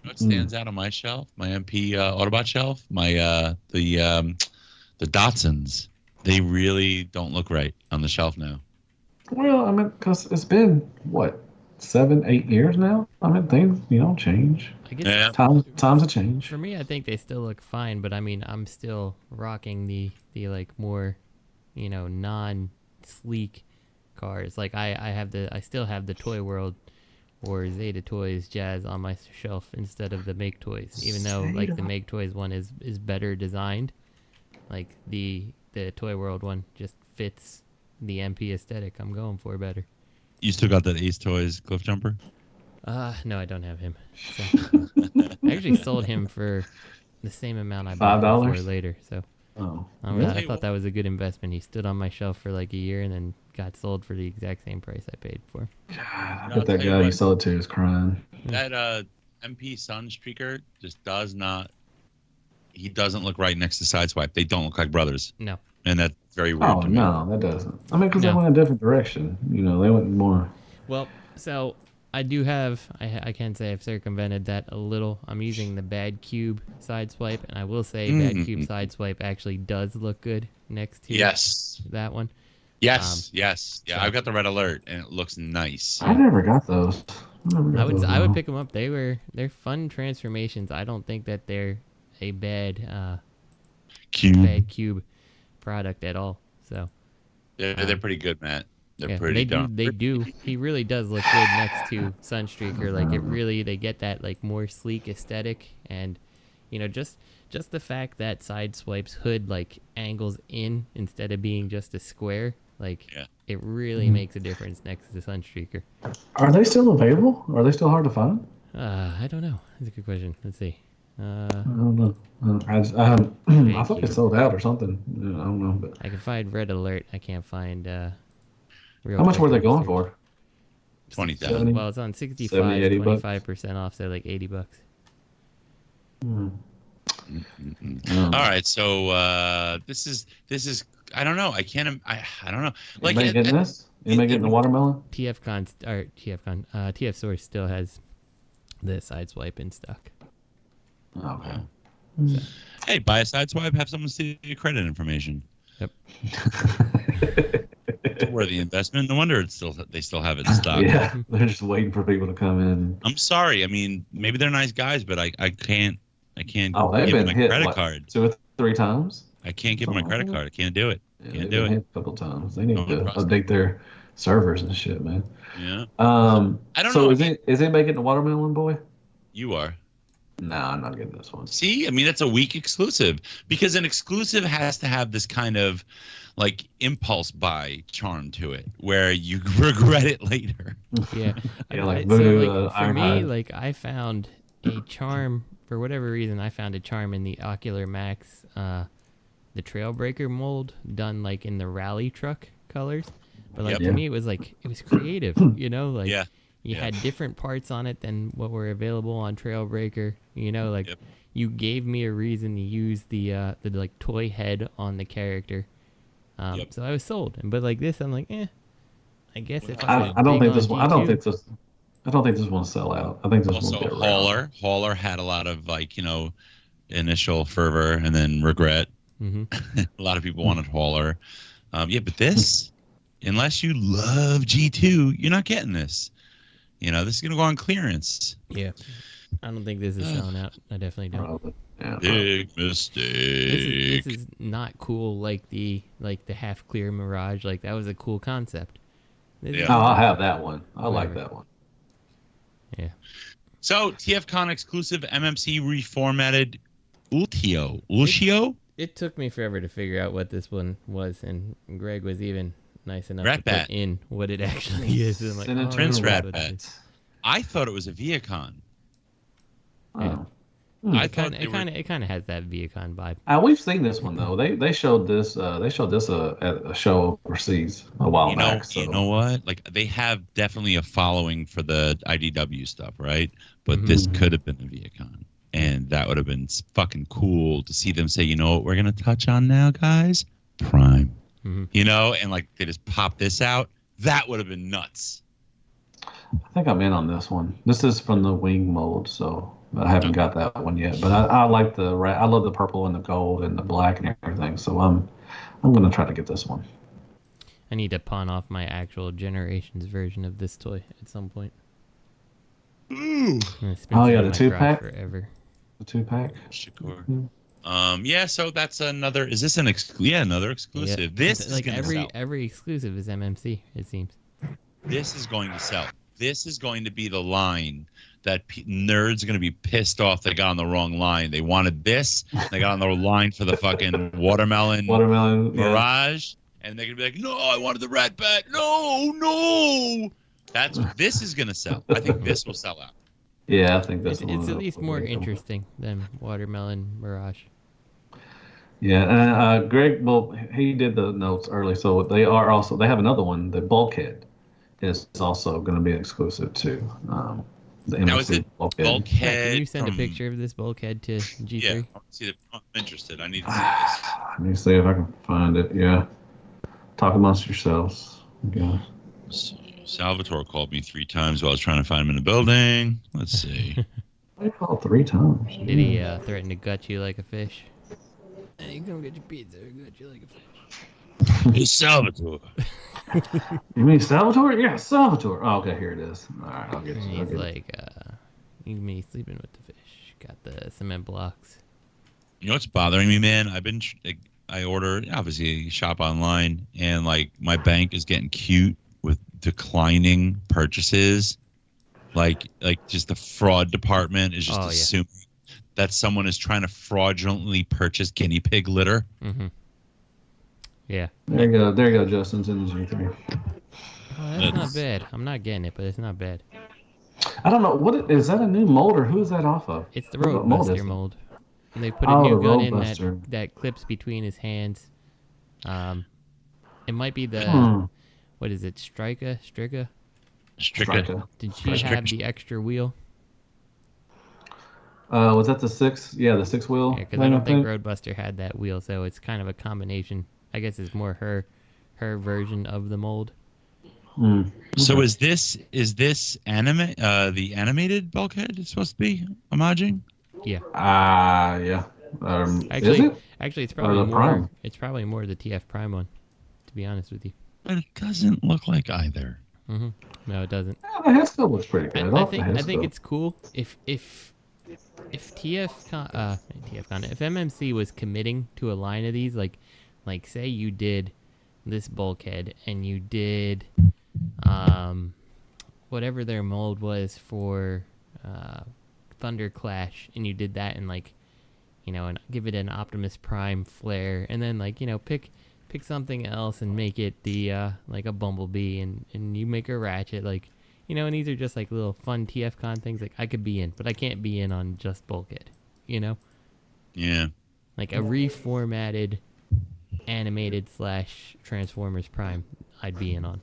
What stands out on my shelf? My MP Autobot shelf. My the Datsuns. They really don't look right on the shelf now. Well, I mean, because it's been, what, 7-8 years now? I mean, things, change. I guess times have changed. For me, I think they still look fine, but I mean, I'm still rocking the like more, non-sleek cars. Like I still have the Toy World or Zeta Toys Jazz on my shelf instead of the Make Toys, even though like the Make Toys one is better designed. Like the Toy World one just fits the MP aesthetic I'm going for better. You still got that Ace Toys Cliff Jumper? No, I don't have him. So. I actually sold him for the same amount I bought him for later. So I thought that was a good investment. He stood on my shelf for like a year and then got sold for the exact same price I paid for. God, I bet that guy you sold it to is crying. That MP Sunstreaker just does not. He doesn't look right next to Sideswipe. They don't look like brothers. No. And that's very weird. Oh, no, that doesn't. I mean, because they went a different direction. They went more. Well, so I do have, I can say I've circumvented that a little. I'm using the Bad Cube Sideswipe, and I will say Bad Cube Sideswipe actually does look good next to that one. Yes, yes. Yeah, I've got the red alert, and it looks nice. I never got those. I would pick them up. They're fun transformations. I don't think that they're a bad cube product at all. So they're pretty good, Matt. They're pretty they do. He really does look good next to Sunstreaker. Like they get that like more sleek aesthetic, and just the fact that Sideswipe's hood like angles in instead of being just a square, like it really makes a difference next to Sunstreaker. Are they still available? Are they still hard to find? I don't know. That's a good question. Let's see. I don't know. I thought they sold out or something. I don't know. But I can find Red Alert. I can't find. How much were they going for? 20,000. Well, it's on 65, 25% off, so like $80. All right, so this is. I don't know. I don't know. Like, anybody getting this? Anybody getting the watermelon? TF Source still has The Sideswipe in stock. Okay. So. Hey, buy a Sideswipe, have someone see your credit information. Yep. It's a worthy investment. No wonder they still have it in stock. Yeah, they're just waiting for people to come in. I'm sorry. I mean, maybe they're nice guys, but I can't Oh, they've give been them a hit credit like card. 2 or 3 times. I can't give them a credit card. I can't do it. Yeah, Can't they've do been it. hit a couple times. They need to trust update their servers and shit, man. Yeah. I don't know. Is anybody getting the Watermelon Boy? You are. No, I'm not getting this one. See, I mean, that's a weak exclusive because an exclusive has to have this kind of like impulse buy charm to it where you regret it later. Yeah. Yeah, like so, Voodoo, like, for me, Ironhide. like I found a charm for whatever reason. I found a charm in the Ocular Max, the Trailbreaker mold done like in the rally truck colors. But like to me, it was creative, you know, like you had different parts on it than what were available on Trailbreaker. You know, like you gave me a reason to use the like toy head on the character. So I was sold. But like this, I'm like, I guess if I don't think this one. I don't think this one sell out. I think this Also, one will get Hauler had a lot of like initial fervor and then regret. Mm-hmm. A lot of people wanted Hauler. But this, unless you love G2, you're not getting this. This is gonna go on clearance. Yeah, I don't think this is selling out. I definitely don't. Big mistake. This is not cool like the half clear Mirage. Like that was a cool concept. I'll have that one. I like that one. Yeah. So TFcon exclusive MMC reformatted Ultio. It took me forever to figure out what this one was, and Greg was even nice enough Ratbat. to put in what it actually is. And I'm like, Prince that's what it Ratbat. is. I thought it was a Viacon. Yeah. I It thought kind of has that Viacon vibe. We've seen this one though. They showed this. They showed this at a show overseas a while back. So. You know what? Like they have definitely a following for the IDW stuff, right? But this could have been a Viacon, and that would have been fucking cool to see them say, you know what, we're gonna touch on now, guys, Prime. And like they just pop this out. That would have been nuts. I think I'm in on this one. This is from the wing mold, so I haven't got that one yet. But I like I love the purple and the gold and the black and everything. So I'm gonna try to get this one. I need to pawn off my actual Generations version of this toy at some point. Ooh. Oh yeah, the 2-pack. Forever. The 2-pack. Shakur. So that's another. Is this another exclusive? Yeah. This is like gonna sell. every exclusive is MMC. It seems. This is going to sell. This is going to be the line that nerds are going to be pissed off they got on the wrong line. They wanted this. They got on the line for the fucking watermelon Mirage. And they're going to be like, no, I wanted the Ratbat. No. This is going to sell. I think this will sell out. Yeah, I think that's it's at least more interesting than Watermelon Mirage. Yeah, and Greg, well, he did the notes early, so they have another one, the Bulkhead is also going to be exclusive too. The now is it Bulkhead? Can you send a picture of this Bulkhead to G3? Yeah, I'm interested. I need to see this. Let me see if I can find it. Yeah, talk amongst yourselves. Yeah. Salvatore called me 3 times while I was trying to find him in the building. Let's see. I called 3 times. Did he threaten to gut you like a fish? Hey, come get your pizza. Or gut you like a fish. It's Salvatore. You mean Salvatore? Yeah, Salvatore. Oh, okay, here it is. All right, I'll get you. He's like, you me sleeping with the fish. Got the cement blocks. You know what's bothering me, man? I order, obviously, shop online, and like my bank is getting cute with declining purchases. Like just the fraud department is just assuming that someone is trying to fraudulently purchase guinea pig litter. Mm-hmm. Yeah. There you go, Justin's in the G3. Oh, that's not bad. I'm not getting it, but it's not bad. I don't know. Is that a new mold, or who is that off of? It's the Roadbuster mold. And they put a new gun in that clips between his hands. It might be the... What is it? Strika? Did she have the extra wheel? Was that the 6? Yeah, the 6 wheel. Yeah, because I don't think Roadbuster had that wheel, so it's kind of a combination. I guess it's more her version of the mold. So is this the animated bulkhead it's supposed to be homaging? Yeah. Yeah. Actually, is it? Actually, it's Or probably the more. Prime? It's probably more the TF Prime one, to be honest with you. But it doesn't look like either. No, it doesn't. Yeah, the head sculpt looks pretty good. I think it's cool if TFcon if MMC was committing to a line of these, like say you did this bulkhead and you did whatever their mold was for Thunder Clash, and you did that and and give it an Optimus Prime flare, and then pick something else and make it the like a Bumblebee, and you make a Ratchet, and these are just little fun TFcon things I could be in, but I can't be in on just bulkhead, Yeah. like a reformatted animated / Transformers Prime I'd be in on.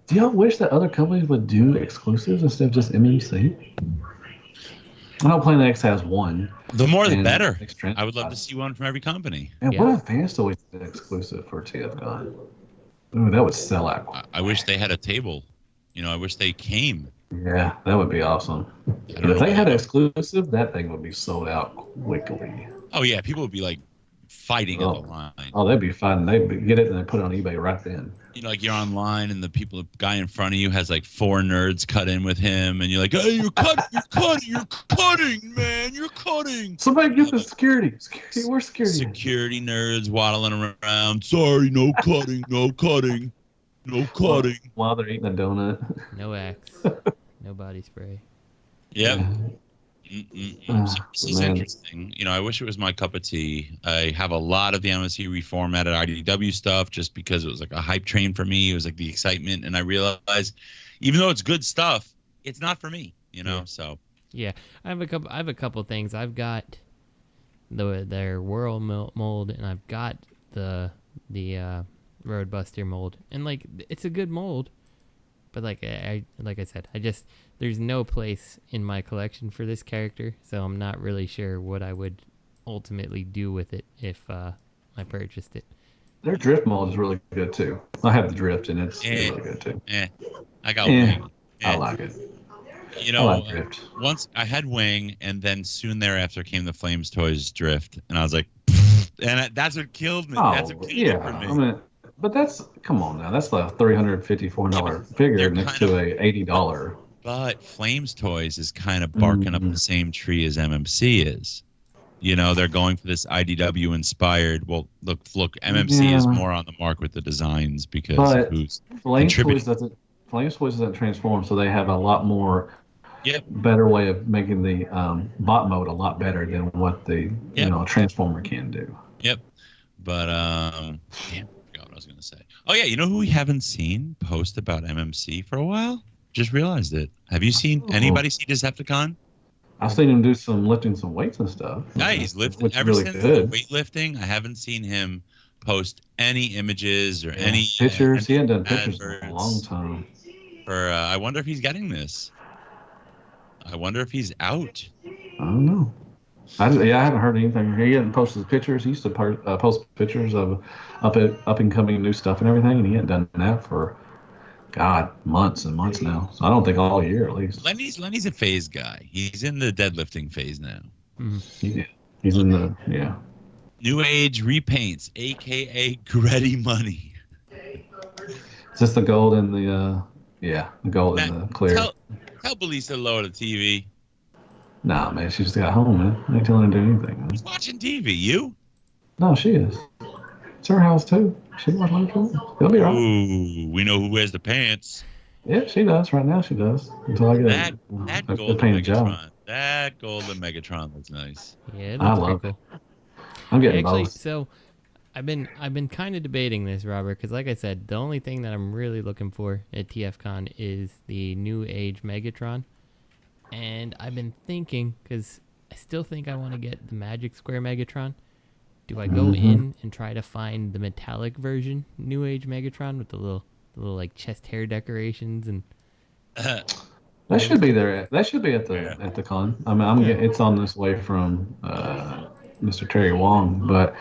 Do y'all wish that other companies would do exclusives instead of just MMC? I know Planet X has one. The more the better. I would love to see one from every company. And what if Fan Toys did exclusive for TFcon? Ooh, that would sell out. I wish they had a table. I wish they came. Yeah, that would be awesome. But if they had an exclusive, that thing would be sold out quickly. Oh yeah, people would be fighting at the line. Oh, they'd be fighting. They'd get it and they put it on eBay right then. You're online and the guy in front of you has 4 nerds cut in with him, and you're like, hey, you're cutting, man, you're cutting. Somebody get the security. Where's security? Security nerds waddling around. Sorry, no cutting, no cutting, no cutting. While they're eating a donut. No axe, no body spray. Yep. So this is interesting. I wish it was my cup of tea. I have a lot of the MSC reformatted IDW stuff just because it was a hype train for me. It was the excitement, and I realized, even though it's good stuff, it's not for me. So yeah, I have a couple things. I've got their Whirl mold, and I've got the Roadbuster mold, and it's a good mold. But like I said, there's no place in my collection for this character, so I'm not really sure what I would ultimately do with it if I purchased it. Their drift mold is really good too. I have the drift, and it's really good too. I got Wing. I like it. I like drift. Once I had Wing, and then soon thereafter came the Flames Toys drift, and I was like, and that's what killed me. That's what killed it for me. But come on now, that's a $350, $400 figure next to a $80. But Flames Toys is kind of barking up the same tree as MMC is. They're going for this IDW inspired. Well, look, MMC is more on the mark with the designs because who's Flames Toys doesn't transform, so they have a lot more better way of making the bot mode a lot better than what the transformer can do. Yep. But I was going to say. Oh, yeah. You know who we haven't seen post about MMC for a while? Just realized it. Have you seen anybody see Decepticon? I've seen him do lifting some weights and stuff. Yeah, he's lifting. Ever since the weightlifting, I haven't seen him post any images or any pictures. He hadn't done pictures in a long time. I wonder if he's getting this. I wonder if he's out. I don't know. I haven't heard anything. He hadn't posted pictures. He used to post pictures of up and coming new stuff and everything, and he hadn't done that for months and months now. So I don't think all year at least. Lenny's a phase guy. He's in the deadlifting phase now. Yeah, he's in the New Age Repaints, aka Greddy Munny. Is this the gold and the gold and the clear? Tell Belisa lower the TV. Nah, man, she just got home, man. I ain't telling her to do anything, man. Who's watching TV? You? No, she is. It's her house, too. She watching TV. They'll be right. Ooh, we know who wears the pants. Yeah, she does. Right now, she does. Until I get that golden Megatron. Job. That golden Megatron looks nice. Yeah, it looks pretty cool. I'm getting both. So I've been kind of debating this, Robert, because like I said, the only thing that I'm really looking for at TFcon is the New Age Megatron. And I've been thinking, because I still think I want to get the Magic Square Megatron. Do I go in and try to find the metallic version New Age Megatron with the little chest hair decorations and? That should be there. That should be at the con. I mean, it's on this way from Mr. Terry Wong, but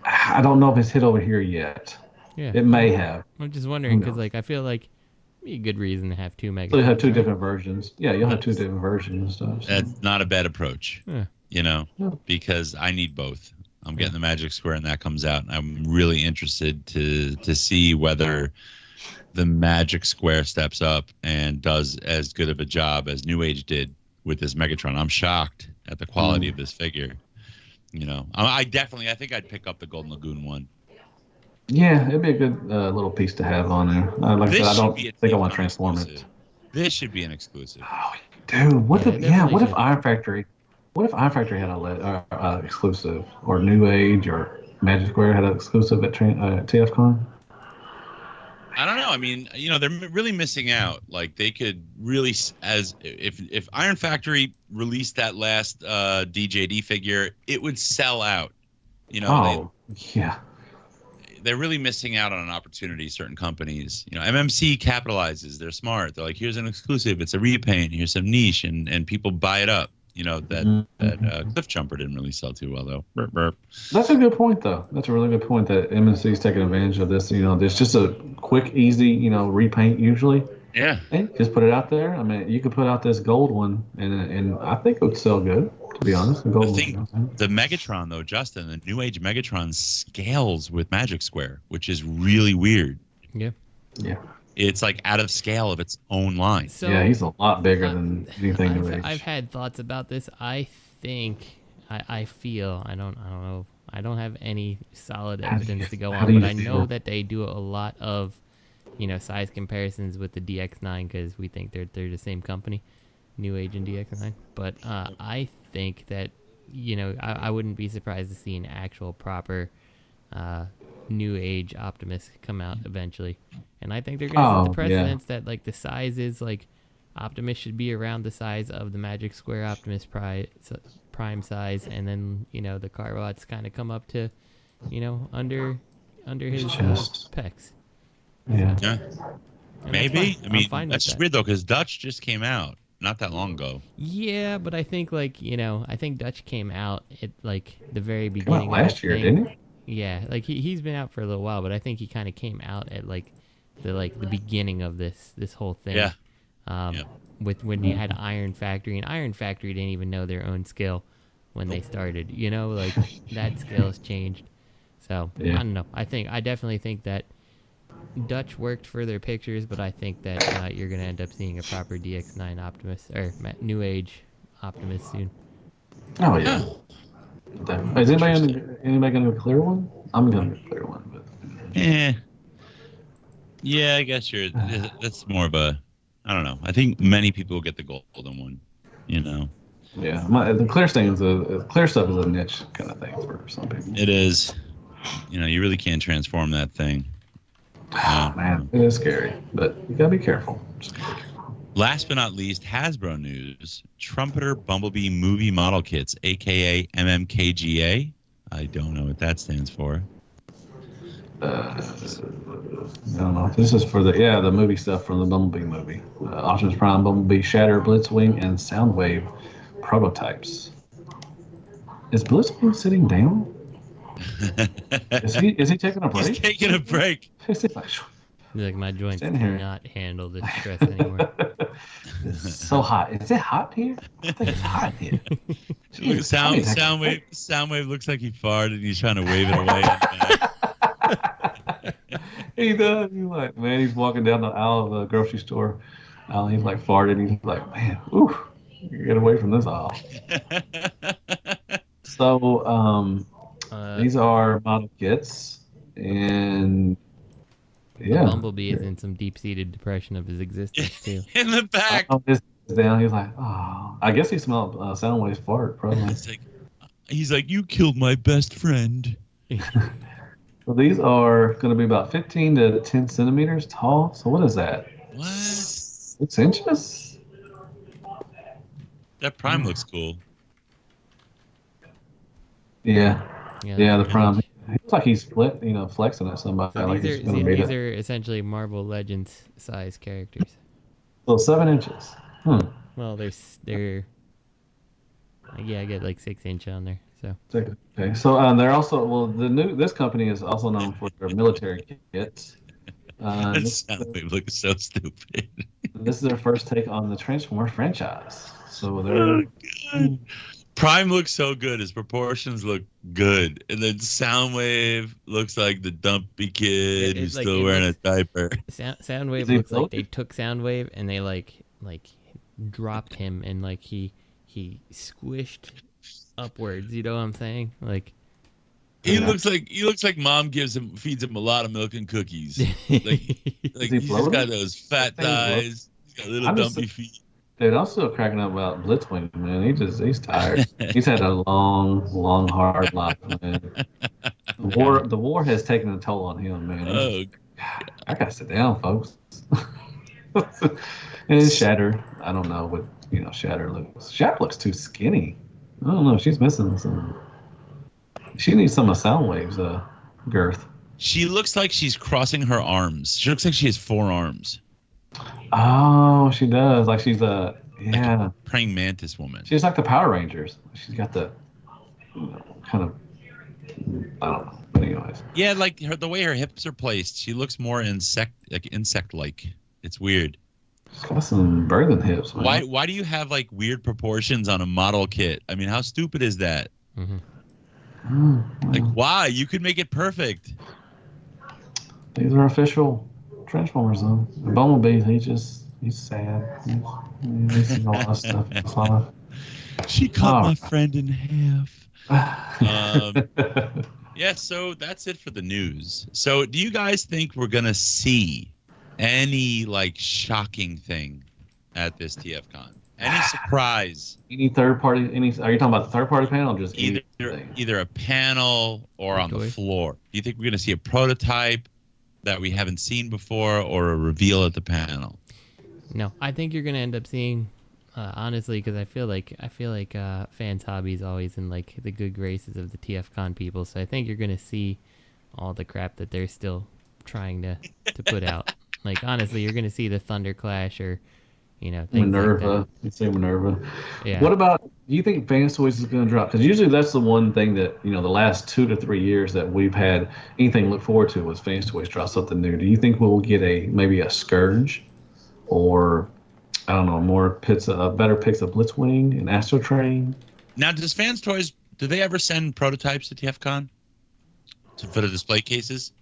I don't know if it's hit over here yet. Yeah, it may have. I'm just wondering because I feel like Be a good reason to have two Megatrons. So you have two different versions. Yeah, you'll have two different versions and stuff. So. That's not a bad approach. Yeah. Because I need both. I'm getting the Magic Square, and that comes out. And I'm really interested to see whether the Magic Square steps up and does as good of a job as New Age did with this Megatron. I'm shocked at the quality of this figure. I think I'd pick up the Golden Lagoon one. Yeah, it'd be a good little piece to have on there. Like I said, I don't think I want to transform it. This should be an exclusive. Oh, dude, what if Iron Factory? What if Iron Factory had a exclusive, or New Age, or Magic Square had an exclusive at TFcon? I don't know. I mean, they're really missing out. Like they could really, if Iron Factory released that last DJD figure, it would sell out. Yeah. They're really missing out on an opportunity. Certain companies, MMC capitalizes. They're smart. They're like, here's an exclusive. It's a repaint. Here's some niche, and people buy it up. That Cliff Jumper didn't really sell too well though. Burp, burp. That's a good point though. That's a really good point that MMC is taking advantage of this. There's just a quick, easy, repaint usually. Yeah. Hey, just put it out there. I mean, you could put out this gold one, and I think it would sell good. To be honest, the Megatron though, Justin, the New Age Megatron scales with Magic Square, which is really weird. Yeah. Yeah. It's like out of scale of its own line. So, yeah, he's a lot bigger than anything New Age. I've had thoughts about this. I think, I feel, I don't know. I don't have any solid evidence to go on, but I know that they do a lot of, size comparisons with the DX9 because we think they're the same company, New Age and DX9. But I think that, I wouldn't be surprised to see an actual proper New Age Optimus come out eventually. And I think they're going to set the precedence that, like, the size is, like, Optimus should be around the size of the Magic Square Optimus Prime size, and then, the Carbots kind of come up to, under his pecs. Yeah. Yeah. Maybe. I mean, that's weird, though, because Dutch just came out not that long ago. Yeah, but I think, I think Dutch came out at, like, the very beginning of last year, didn't he? Yeah, like, he's been out for a little while, but I think he kind of came out at, like, the beginning of this whole thing. Yeah. With when you had Iron Factory, and Iron Factory didn't even know their own skill when they started. Like that skill has changed. So I don't know. I definitely think that Dutch worked for their pictures, but I think that you're gonna end up seeing a proper DX9 Optimus or New Age Optimus soon. Oh yeah. Is anybody gonna do a clear one? I'm gonna do a clear one, but. Yeah, I guess that's more of a, I don't know. I think many people get the golden one, Yeah, the clear clear stuff is a niche kind of thing for some people. It is. You really can't transform that thing. Man, it is scary, but you gotta be careful. Last but not least, Hasbro news: Trumpeter Bumblebee Movie model kits, aka MMKGA. I don't know what that stands for. I don't know. This is for the movie stuff from the Bumblebee movie. Optimus Prime, Bumblebee, Shatter, Blitzwing, and Soundwave prototypes. Is Blitzwing sitting down? Is he taking a break? He's taking a break. Like, my joints cannot handle this stress anymore. It's so hot. Is it hot here? I think it's hot here. Soundwave looks like he farted and he's trying to wave it away. He does. He's like, man, he's walking down the aisle of the grocery store. He's like farting. He's like, man, ooh, get away from this aisle. So, these are model kits, and the Bumblebee is in some deep-seated depression of his existence too. In the back. He's down. He's like, oh, I guess he smelled Soundwave's fart, probably. He's like, you killed my best friend. Well, these are going to be about 15 to 10 centimeters tall. So what is that? What? 6 inches? That Prime looks cool. Yeah, the Prime. It looks like he's flexing at somebody. So like these are essentially Marvel Legends size characters. So 7 inches. Well, they're I get like 6 inch on there. So okay, so they're also this company is also known for their military kits. That Soundwave looks so stupid. This is their first take on the Transformers franchise. So they're Prime looks so good. His proportions look good. And then Soundwave looks like the dumpy kid who's still wearing a diaper. Soundwave looks like they took Soundwave and they like dropped him and like he squished upwards. You know what I'm saying? Like he looks like mom feeds him a lot of milk and cookies. Like he's just got those fat thighs. He's got little dumpy feet. Dude, I'm still cracking up about Blitzwing, man. He's tired. He's had a long, hard life, man. The war has taken a toll on him, man. I gotta sit down, folks. And it's Shatter. I don't know what Shatter looks. Shatter looks too skinny. I don't know. She's missing some. She needs some of Soundwave's girth. She looks like she's crossing her arms. She looks like she has 4 arms. Oh, she does. Like she's like a praying mantis woman. She's like the Power Rangers. She's got the kind of, I don't know. But anyways. Yeah, like the way her hips are placed, she looks more insect-like. It's weird. She's got some birthing hips. Man. Why do you have like weird proportions on a model kit? I mean, how stupid is that? Like, why? You could make it perfect. These are official Transformers, though. Bumblebee, he's sad. He's seen a lot of stuff in his life. She cut my friend in half. Yeah, so that's it for the news. So do you guys think we're going to see any, like, shocking thing at this TFcon? Any surprise? Any third party? Are you talking about the third party panel? Or just either a panel or on the floor. Do you think we're going to see a prototype that we haven't seen before or a reveal at the panel? No, I think you're going to end up seeing, honestly, because I feel like Fans Hobby is always in like the good graces of the TFcon people. So I think you're going to see all the crap that they're still trying to put out. Like, honestly, you're going to see the Thunder Clash or, things Minerva. like that. You say Minerva. Yeah. What about, do you think Fans Toys is going to drop? Because usually that's the one thing that, the last 2 to 3 years that we've had anything to look forward to was Fans Toys drop something new. Do you think we'll get maybe a Scourge or, I don't know, better picks of Blitzwing and Astro Train? Now, does Fans Toys, do they ever send prototypes to TFcon for the display cases?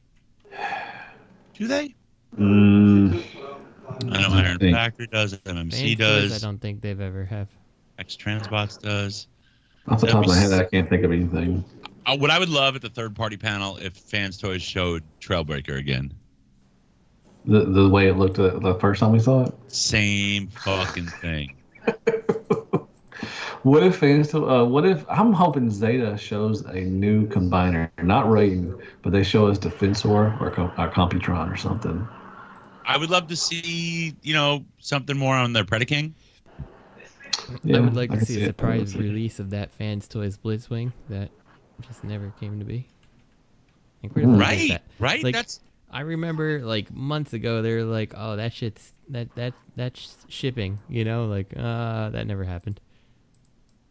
Do they? I know Iron Factory does, MMC does. I don't think they've ever have. X-Transbots does. Off the top of my head, I can't think of anything. What I would love at the third-party panel if Fans Toys showed Trailbreaker again. The way it looked the first time we saw it? Same fucking thing. What if I'm hoping Zeta shows a new combiner, not Raiden, but they show us Defensor or Computron or something. I would love to see, something more on their Predaking. Yeah, I would like to see a surprise release of that Fans Toys Blitzwing that just never came to be. Like, right. Like, I remember like months ago they were like, "Oh, that shit's that's shipping," that never happened.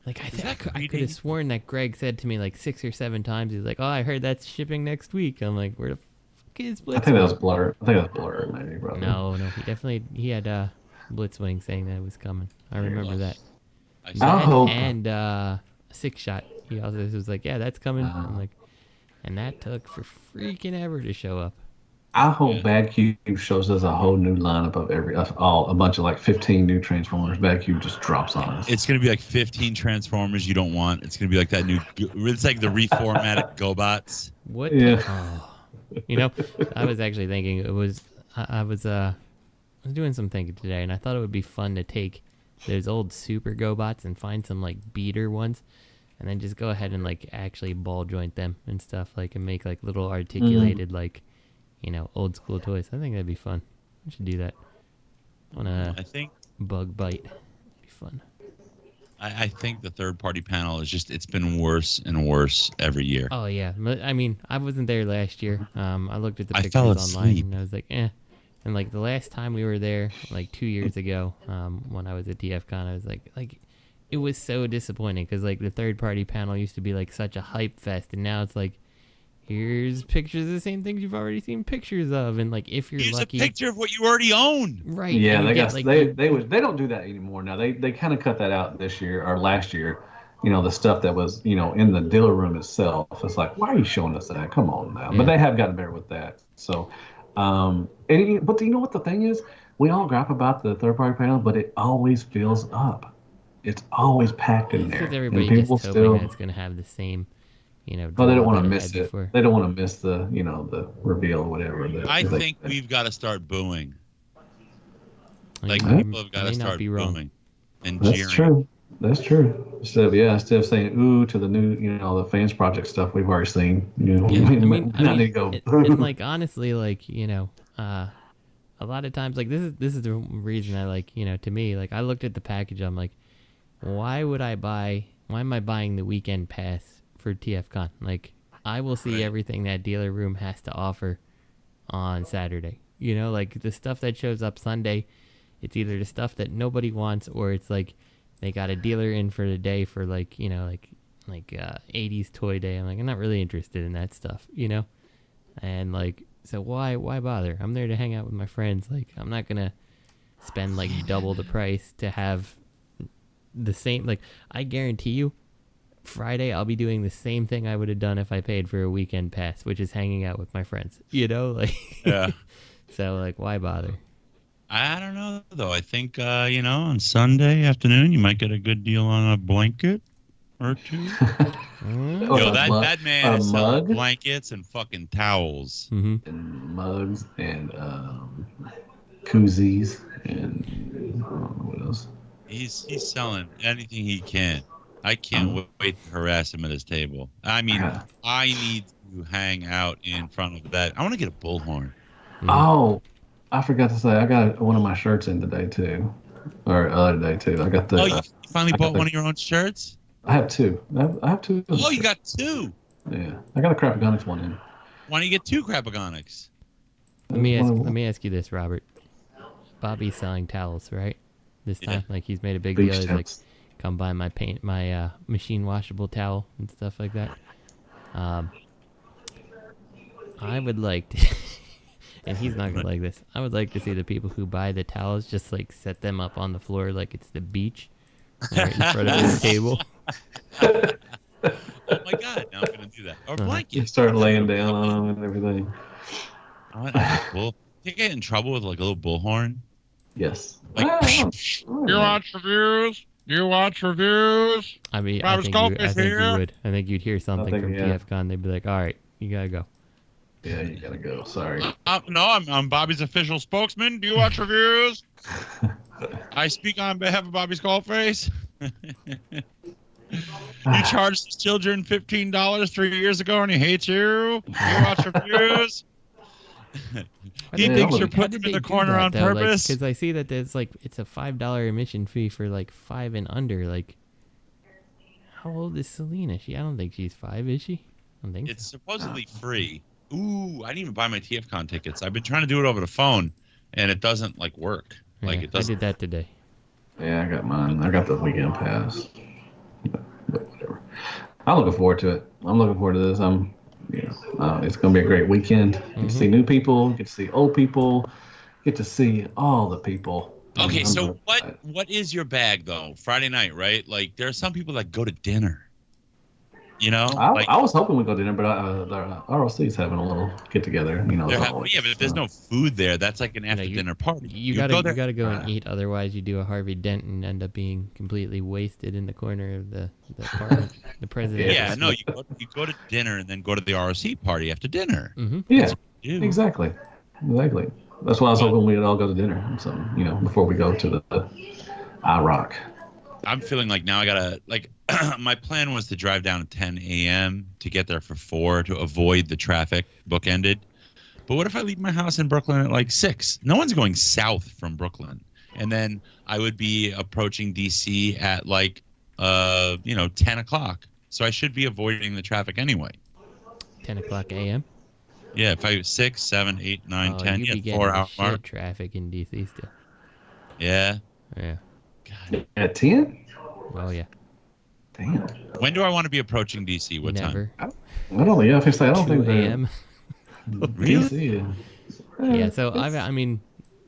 Like I could have sworn that Greg said to me like 6 or 7 times. He's like, "Oh, I heard that's shipping next week." I'm like, "Where the fuck is Blitzwing?" I think that was Blur, maybe, brother. No, he had Blitzwing saying that it was coming. I remember that. And 6 Shot. He also was like, "Yeah, that's coming." I'm like, and that took for freaking ever to show up. I hope Bad Cube shows us a whole new lineup of a bunch of like 15 new Transformers. Bad Cube just drops on us. It's gonna be like 15 Transformers you don't want. It's gonna be like that new. It's like the reformatted GoBots. What? Yeah. I was actually thinking it was. I was doing some thinking today, and I thought it would be fun to take those old Super GoBots and find some like beater ones, and then just go ahead and like actually ball joint them and stuff, like, and make like little articulated like. Old school toys. I think that'd be fun. We should do that. I think Bug Bite. It'd be fun. I think the third party panel is it's been worse and worse every year. Oh yeah. I mean, I wasn't there last year. I looked at the pictures online and I was like, eh. And like the last time we were there, like 2 years ago, when I was at TFcon, I was like it was so disappointing because like the third party panel used to be like such a hype fest, and now it's like here's pictures of the same things you've already seen pictures of, and like if you're Here's lucky, a picture of what you already own. right? Yeah, they get, got they don't do that anymore now. They kind of cut that out this year or last year. The stuff that was in the dealer room itself. It's like, why are you showing us that? Come on now. Yeah. But they have gotten better with that. So, but you know what the thing is? We all gripe about the third-party panel, but it always fills up. It's always packed in there. Because everybody's just hoping that it's going to have the same, Well, they don't want to miss it. Before. They don't want to miss the, the reveal or whatever. I think we've got to start booing. Like, people have got to start booing and jeering. That's true. That's true. Instead of saying ooh to the new, the fans project stuff we've already seen. Need to go. And like honestly, like a lot of times, like this is the reason I like, to me, like I looked at the package, I'm like, why am I buying the weekend pass for TFcon? Like I will see everything that dealer room has to offer on Saturday. Like the stuff that shows up Sunday, it's either the stuff that nobody wants or it's like they got a dealer in for the day for like 80s toy day. I'm like, I'm not really interested in that stuff, and like, so why bother? I'm there to hang out with my friends. Like I'm not gonna spend like double the price to have the same. Like I guarantee you Friday I'll be doing the same thing I would have done if I paid for a weekend pass, which is hanging out with my friends, like yeah. So like, why bother? I don't know though. I think on Sunday afternoon you might get a good deal on a blanket or two. That man is selling blankets and fucking towels, and mugs and koozies and what else? He's selling anything he can. I can't wait to harass him at his table. I mean, I need to hang out in front of that. I want to get a bullhorn. Oh, I forgot to say, I got one of my shirts in today too, or other day too. I got the. Oh, you finally bought one of your own shirts? I have two. I have two. Oh, you got two? Yeah, I got a Crapagonics one in. Why don't you get two Crapagonics? Let me ask you this, Robert. Bobby's selling towels, right? This time, like he's made a big deal. He's like, come buy my machine washable towel and stuff like that. I would like to. And he's not gonna like this. I would like to see the people who buy the towels just like set them up on the floor like it's the beach, right in front of his table. Oh my god! Now I'm gonna do that. Or blankets. You start laying down on them and everything. You get in trouble with like a little bullhorn. Yes. Like, you watch reviews. You watch reviews. I mean, I think you would. I think you'd hear something from TFcon. They'd be like, "All right, you gotta go." Yeah, you gotta go. Sorry. No, I'm Bobby's official spokesman. Do you watch reviews? I speak on behalf of Bobby's Skullface. You charged his children $15 3 years ago, and he hates you. You watch reviews. He thinks you're putting him in the corner on purpose. Because I see that there's like it's a $5 admission fee for like 5 and under. Like, how old is Selena? I don't think she's 5, is she? I don't think it's supposedly free. Ooh, I didn't even buy my TFcon tickets. I've been trying to do it over the phone, and it doesn't like work. Yeah, like it doesn't. I did that today. Yeah, I got mine. I got the weekend pass. But whatever. I'm looking forward to it. I'm looking forward to this. It's gonna be a great weekend. Get to see new people. Get to see old people. Get to see all the people. Okay, so what is your bag though? Friday night, right? Like there are some people that go to dinner. I was hoping we'd go to dinner, but the ROC's having a little get together. But if there's no food there, that's like an after dinner party. You gotta go and eat, otherwise you do a Harvey Dent and end up being completely wasted in the corner of the party, the president. Yeah, no, you go to dinner and then go to the ROC party after dinner. Mm-hmm. Yeah, exactly. That's why I was hoping we'd all go to dinner. So before we go to the IROC. I'm feeling like now I gotta my plan was to drive down at 10 a.m. to get there for 4 to avoid the traffic bookended. But what if I leave my house in Brooklyn at like 6? No one's going south from Brooklyn, and then I would be approaching DC at like 10 o'clock. So I should be avoiding the traffic anyway. 10 o'clock a.m. Yeah, if I 6, 7, 8, 9, 10, you'd be 4 hour mark. Traffic in DC still. Yeah. Yeah. God. At 10? Oh yeah. Damn. When do I want to be approaching DC? What Never. time? I don't know. Yeah, if I say I don't 2 think they're a.m. Really? DC. Yeah, so I mean,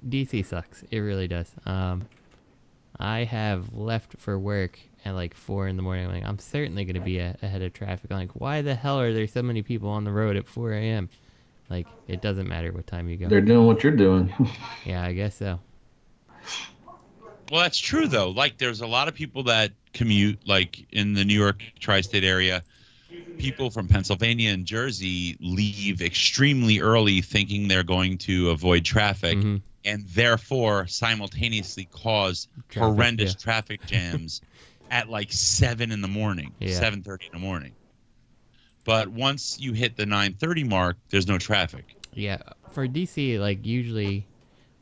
DC sucks. It really does. I have left for work at like 4 in the morning. Like, I'm certainly going to be ahead of traffic. I'm like, why the hell are there so many people on the road at 4 a.m.? Like, it doesn't matter what time you go. They're doing what you're doing. Yeah, I guess so. Well, that's true, though. Like, there's a lot of people that commute, like, in the New York tri-state area. People from Pennsylvania and Jersey leave extremely early thinking they're going to avoid traffic and therefore simultaneously cause horrendous traffic jams at like 7 in the morning, 7:30 in the morning. But once you hit the 9:30 mark, there's no traffic. Yeah, for DC, like, usually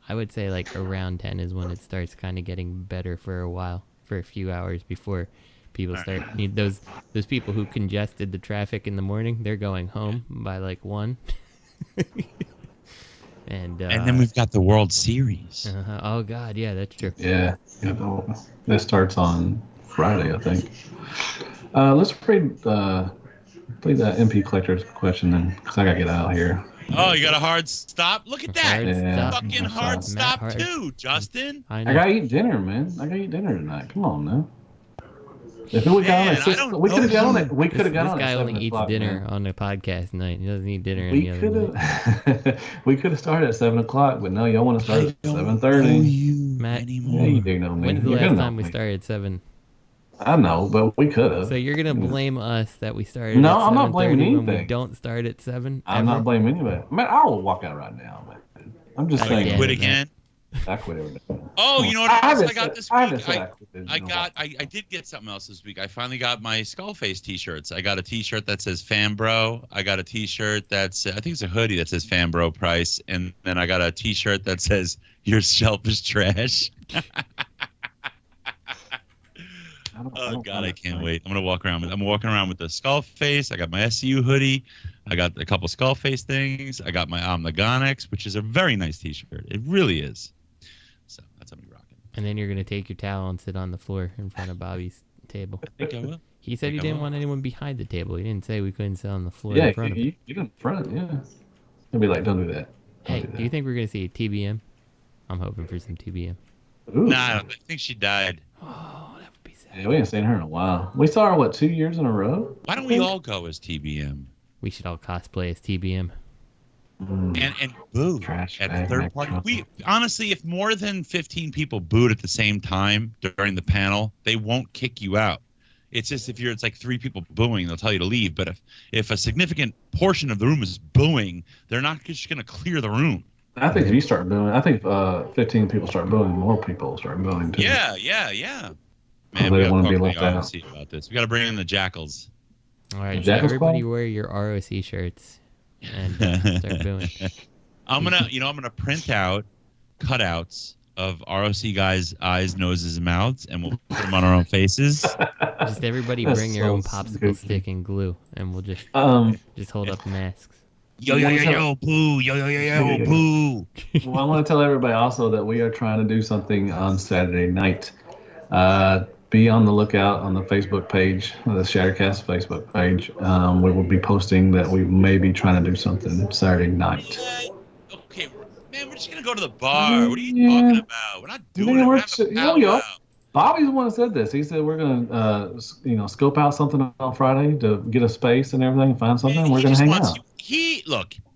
I would say like around 10 is when it starts kind of getting better for a while, for a few hours before people start. Those people who congested the traffic in the morning, they're going home by like 1. And then we've got the World Series. Oh God, yeah, that's true. Yeah, that starts on Friday, I think. Let's read the MP Collector's question then, because I gotta get out of here. Oh, you got a hard stop? Look at that. Fucking hard stop Hard. too, Justin. I gotta eat dinner, man. I gotta eat dinner tonight. Come on now. If we got on at 6, we could have got on it. We could have got on. This guy only eats dinner on the podcast night. He doesn't eat dinner any other night. We could have started at 7 o'clock, but no, y'all want to start at 7:30. Matt, yeah, you do know me. When's the last time we started at 7? I know, but we could have. So you're gonna blame us that we started? No, at I'm not blaming anything. When we don't start at 7. I'm not blaming anybody. Man, I will walk out right now. Man. I'm just saying. Quit again. I quit everything. Oh, you know what else I got this week? I did get something else this week. I finally got my Skullface t-shirts. I got a t-shirt that says Fanbro. I got a t-shirt that's, I think it's a hoodie that says Fanbro price. And then I got a t-shirt that says your shelf is trash. Oh God, I can't wait. I'm walking around with the Skullface. I got my SCU hoodie. I got a couple Skullface things. I got my Omnigonics, which is a very nice t-shirt. It really is. So that's what I'm rocking. And then you're gonna take your towel and sit on the floor in front of Bobby's table. I think I will. He said he didn't want anyone behind the table. He didn't say we couldn't sit on the floor in front of him. Yeah, in front. Yeah. He'll be like, don't do that. Do you think we're gonna see a TBM? I'm hoping for some TBM. Ooh. Nah, I think she died. Oh, that would be sad. Yeah, we ain't seen her in a while. We saw her 2 years in a row. Why don't we all go as TBM? We should all cosplay as TBM. And boo at third party. We honestly, if more than 15 people booed at the same time during the panel, they won't kick you out. It's just it's like 3 people booing, they'll tell you to leave. But if a significant portion of the room is booing, they're not just going to clear the room. I think if you start booing, I think 15 people start booing, more people start booing too. Yeah. Man, they want to be left out. About this. We got to bring in the Jackals. All right, so everybody wear your ROC shirts and start booing. I'm gonna print out cutouts of ROC guys' eyes, noses, and mouths, and we'll put them on our own faces. Just everybody bring your own popsicle stick and glue, and we'll just hold up masks. Yo, boo! Yo, boo! Well, I want to tell everybody also that we are trying to do something on Saturday night. Be on the lookout on the Facebook page, the Shattercast Facebook page. We will be posting that we may be trying to do something Saturday night. Okay, man, we're just gonna go to the bar. What are you talking about? We're not doing it. We're Bobby's the one that said this. He said we're gonna, scope out something on Friday to get a space and everything, find something. We're gonna hang out.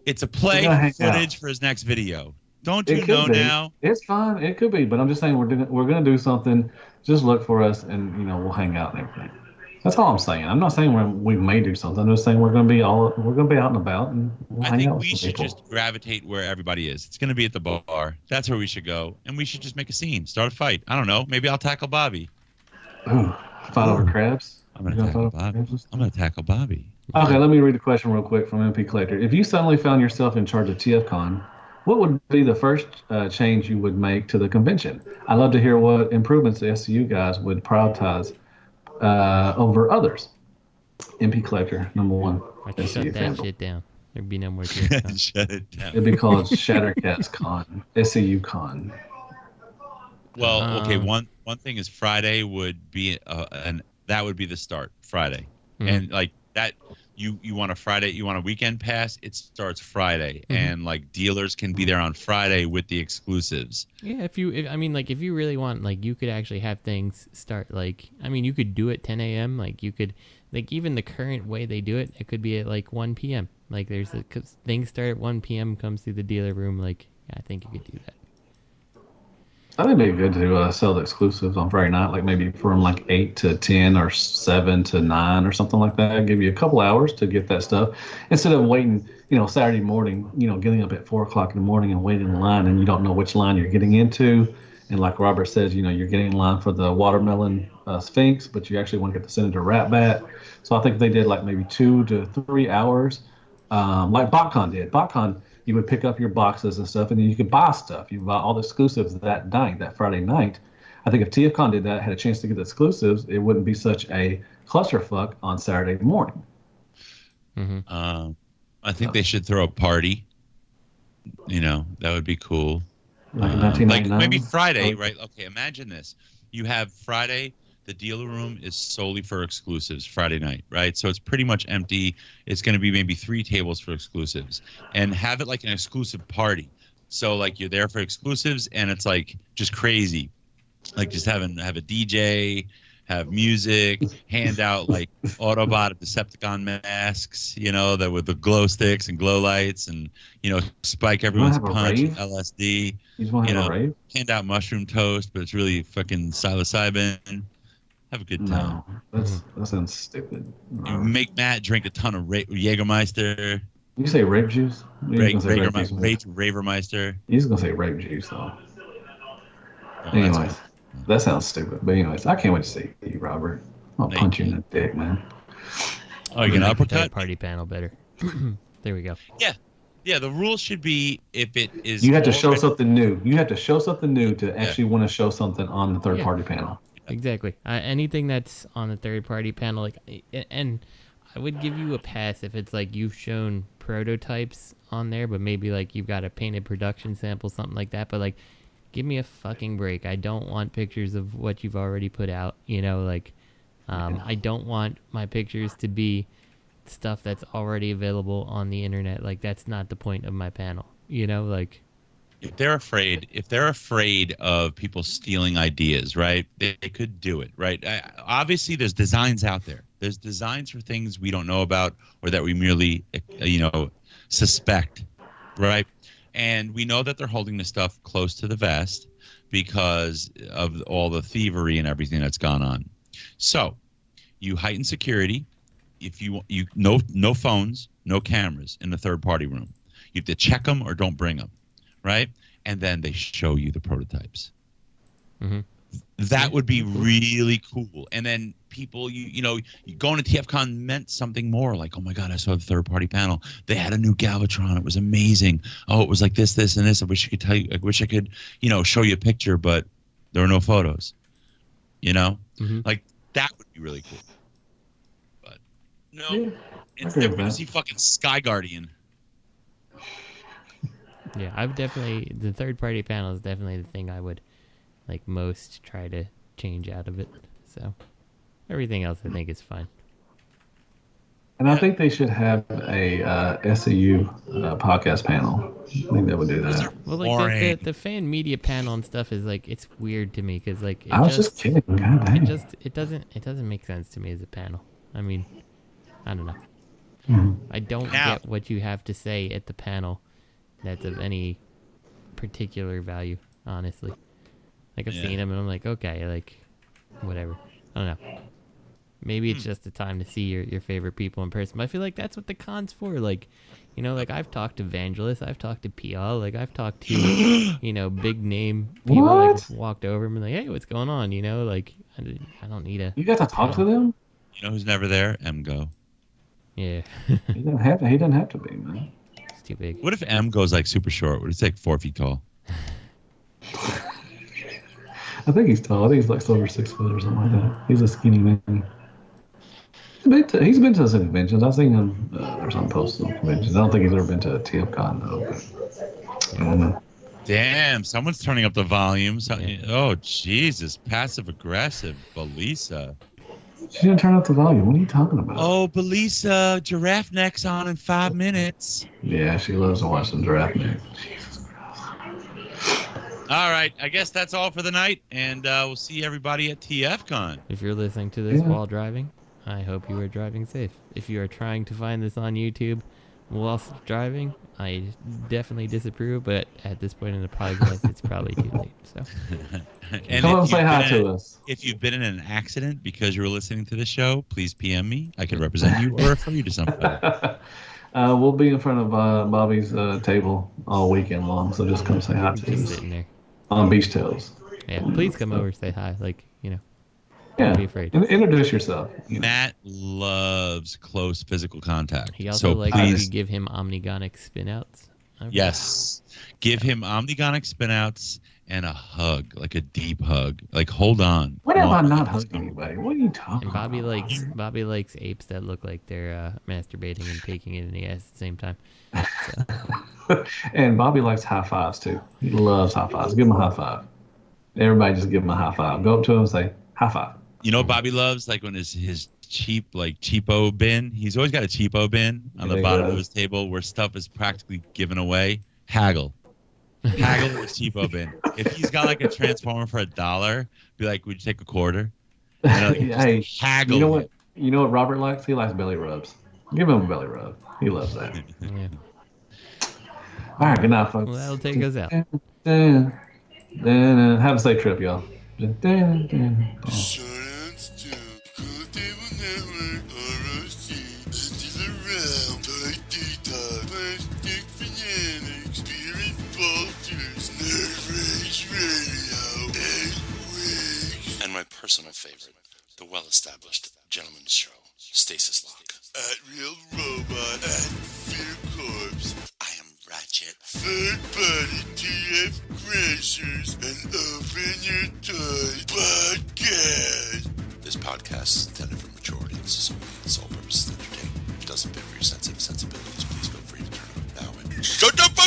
It's a play footage for his next video. Don't you know now? It's fine. It could be, but I'm just saying we're gonna do something. Just look for us, and we'll hang out and everything. That's all I'm saying. I'm not saying we may do something. I'm just saying we're gonna be out and about, and we'll hang out with people. I think we should just gravitate where everybody is. It's gonna be at the bar. That's where we should go, and we should just make a scene, start a fight. I don't know. Maybe I'll tackle Bobby. Ooh, fight over crabs. I'm gonna tackle Bobby. Okay, let me read the question real quick from MP Collector. If you suddenly found yourself in charge of TFcon, what would be the first change you would make to the convention? I'd love to hear what improvements the SCU guys would prioritize over others. MP Collector, number 1. Shut that shit down. There'd be no more TFcon. Shut it down. It'd be called Shattercast Con, SCU Con. Well, okay. One thing is Friday would be an that would be the start, Friday. And like that, you want a weekend pass, it starts Friday. And like dealers can be there on Friday with the exclusives. Yeah, if you really want, like, you could actually have things start, like, I mean, you could do it 10 a.m. Like, you could, like, even the current way they do it, it could be at like 1 p.m. Like, cause things start at 1 p.m. comes through the dealer room. Like, yeah, I think you could do that. I think it'd be good to sell the exclusives on Friday night, like maybe from like 8 to 10 or 7 to 9 or something like that. Give you a couple hours to get that stuff instead of waiting, Saturday morning, getting up at 4 o'clock in the morning and waiting in line, and you don't know which line you're getting into. And like Robert says, you're getting in line for the watermelon Sphinx, but you actually want to get the Senator Ratbat. So I think they did like maybe 2 to 3 hours, like BotCon did. BotCon, you would pick up your boxes and stuff, and then you could buy stuff. You buy all the exclusives that night, that Friday night. I think if TFcon did that, had a chance to get the exclusives, it wouldn't be such a clusterfuck on Saturday morning. I think they should throw a party. That would be cool. Like maybe Friday, right? Okay, imagine this. You have Friday. The dealer room is solely for exclusives Friday night, right? So it's pretty much empty. It's going to be maybe 3 tables for exclusives, and have it like an exclusive party. So like you're there for exclusives, and it's like just crazy, like just have a DJ, have music, hand out like Autobot and Decepticon masks, that with the glow sticks and glow lights, and spike everyone's punch, LSD. You just want to have a rave? Hand out mushroom toast, but it's really fucking psilocybin. Have a good time. No, that sounds stupid. You make Matt drink a ton of Jägermeister. You say rape juice? Ravermeister. He's going to say rape juice, though. Anyways, that sounds stupid. But anyways, I can't wait to see you, Robert. I'll punch you in the dick, man. Oh, you're going to uppercut? Party panel better. There we go. Yeah. Yeah, the rule should be if it is... You have to show something new. You have to show something new to actually want to show something on the third-party panel. Exactly. Anything that's on the third-party panel, like, and I would give you a pass if it's like you've shown prototypes on there, but maybe like you've got a painted production sample, something like that. But like, give me a fucking break. I don't want pictures of what you've already put out. I don't want my pictures to be stuff that's already available on the internet. Like, that's not the point of my panel. If they're afraid of people stealing ideas, right? They could do it, right? Obviously, there's designs out there. There's designs for things we don't know about or that we merely, suspect, right? And we know that they're holding the stuff close to the vest because of all the thievery and everything that's gone on. So, you heighten security. If you no phones, no cameras in the third-party room. You have to check them or don't bring them. Right? And then they show you the prototypes. That would be really cool. And then people, going to TFcon meant something more. Like, oh my God, I saw the third-party panel. They had a new Galvatron. It was amazing. Oh, it was like this, this, and this. I wish I could tell you. I wish I could, show you a picture, but there were no photos. Like that would be really cool. But no, instead we're gonna see fucking Sky Guardian. Yeah, the third-party panel is definitely the thing I would most try to change out of it. So everything else I think is fine. And I think they should have a SAU podcast panel. I think that would do that. Well, the fan media panel and stuff is it's weird to me because I was just kidding. God dang. It doesn't make sense to me as a panel. I mean, I don't know. I don't get what you have to say at the panel that's of any particular value, honestly. I've seen them and I'm like, okay, whatever. I don't know. Maybe it's just a time to see your favorite people in person. But I feel like that's what the con's for. I've talked to Vangelis, I've talked to P.L., I've talked to, big name people, walked over and been like, hey, what's going on? I don't need a... You got to talk to them? You know who's never there? MGO. Yeah. He doesn't have to be, man. It's too big. What if M goes super short? What if it's 4 feet tall? I think he's tall. I think he's over 6 foot or something like that. He's a skinny man. He's been to some conventions. I've seen him or some posts on conventions. I don't think he's ever been to a TFcon though. But, damn, someone's turning up the volume. Oh Jesus, passive aggressive, Belisa. She didn't turn up the volume. What are you talking about? Oh, Belisa, Giraffe Neck's on in 5 minutes. Yeah, she loves to watch some Giraffe Neck. All right, I guess that's all for the night, and we'll see everybody at TFcon. If you're listening to this while driving, I hope you are driving safe. If you are trying to find this on YouTube whilst driving, I definitely disapprove, but at this point in the podcast, it's probably too late. So, And come on, say hi to us. If you've been in an accident because you were listening to the show, please PM me. I could represent you or refer you to somebody. We'll be in front of Bobby's table all weekend long, so just come say hi to us. Sitting there. On Beach Tales. Yeah, please come over, say hi. Like, Yeah. Don't be afraid. Introduce yourself. Matt loves close physical contact. He also likes please, to give him omnigonic spinouts. Okay. Yes. Give him omnigonic spinouts and a hug, like a deep hug. Like, hold on. When have I not hugged anybody? What are you talking And about? Bobby likes apes that look like they're masturbating and taking it in the ass at the same time. So. And Bobby likes high fives too. He loves high fives. Give him a high five. Everybody just give him a high five. Go up to him and say, high five. You know what Bobby loves? Like when his cheapo bin. He's always got a cheapo bin on the bottom of his table where stuff is practically given away. Haggle Haggle his cheapo bin. If he's got like a transformer for $1, be like, would you take a quarter? Like, hey, haggle. You know what? You know what Robert likes? He likes belly rubs. Give him a belly rub. He loves that. Yeah. All right, good night, folks. Well, that'll take us out. Have a safe trip, y'all. Shoutouts to Cool Table Network, ROC, Edges Around, Tight Detox, Plastic Fanatics, Spirit Vultures, Nerd Rage Radio, and Wigs. And my personal favorite, the well-established Gentleman's Show, Stasis Lock. At Real Robot, at Fear Corpse. I am Ratchet. Third party TF Crashers and Open Your Toys podcast. This podcast is intended for mature audiences only. Its sole purpose is to entertain. If it doesn't fit with your sensitive sensibilities, please feel free to turn it off now and shut the fuck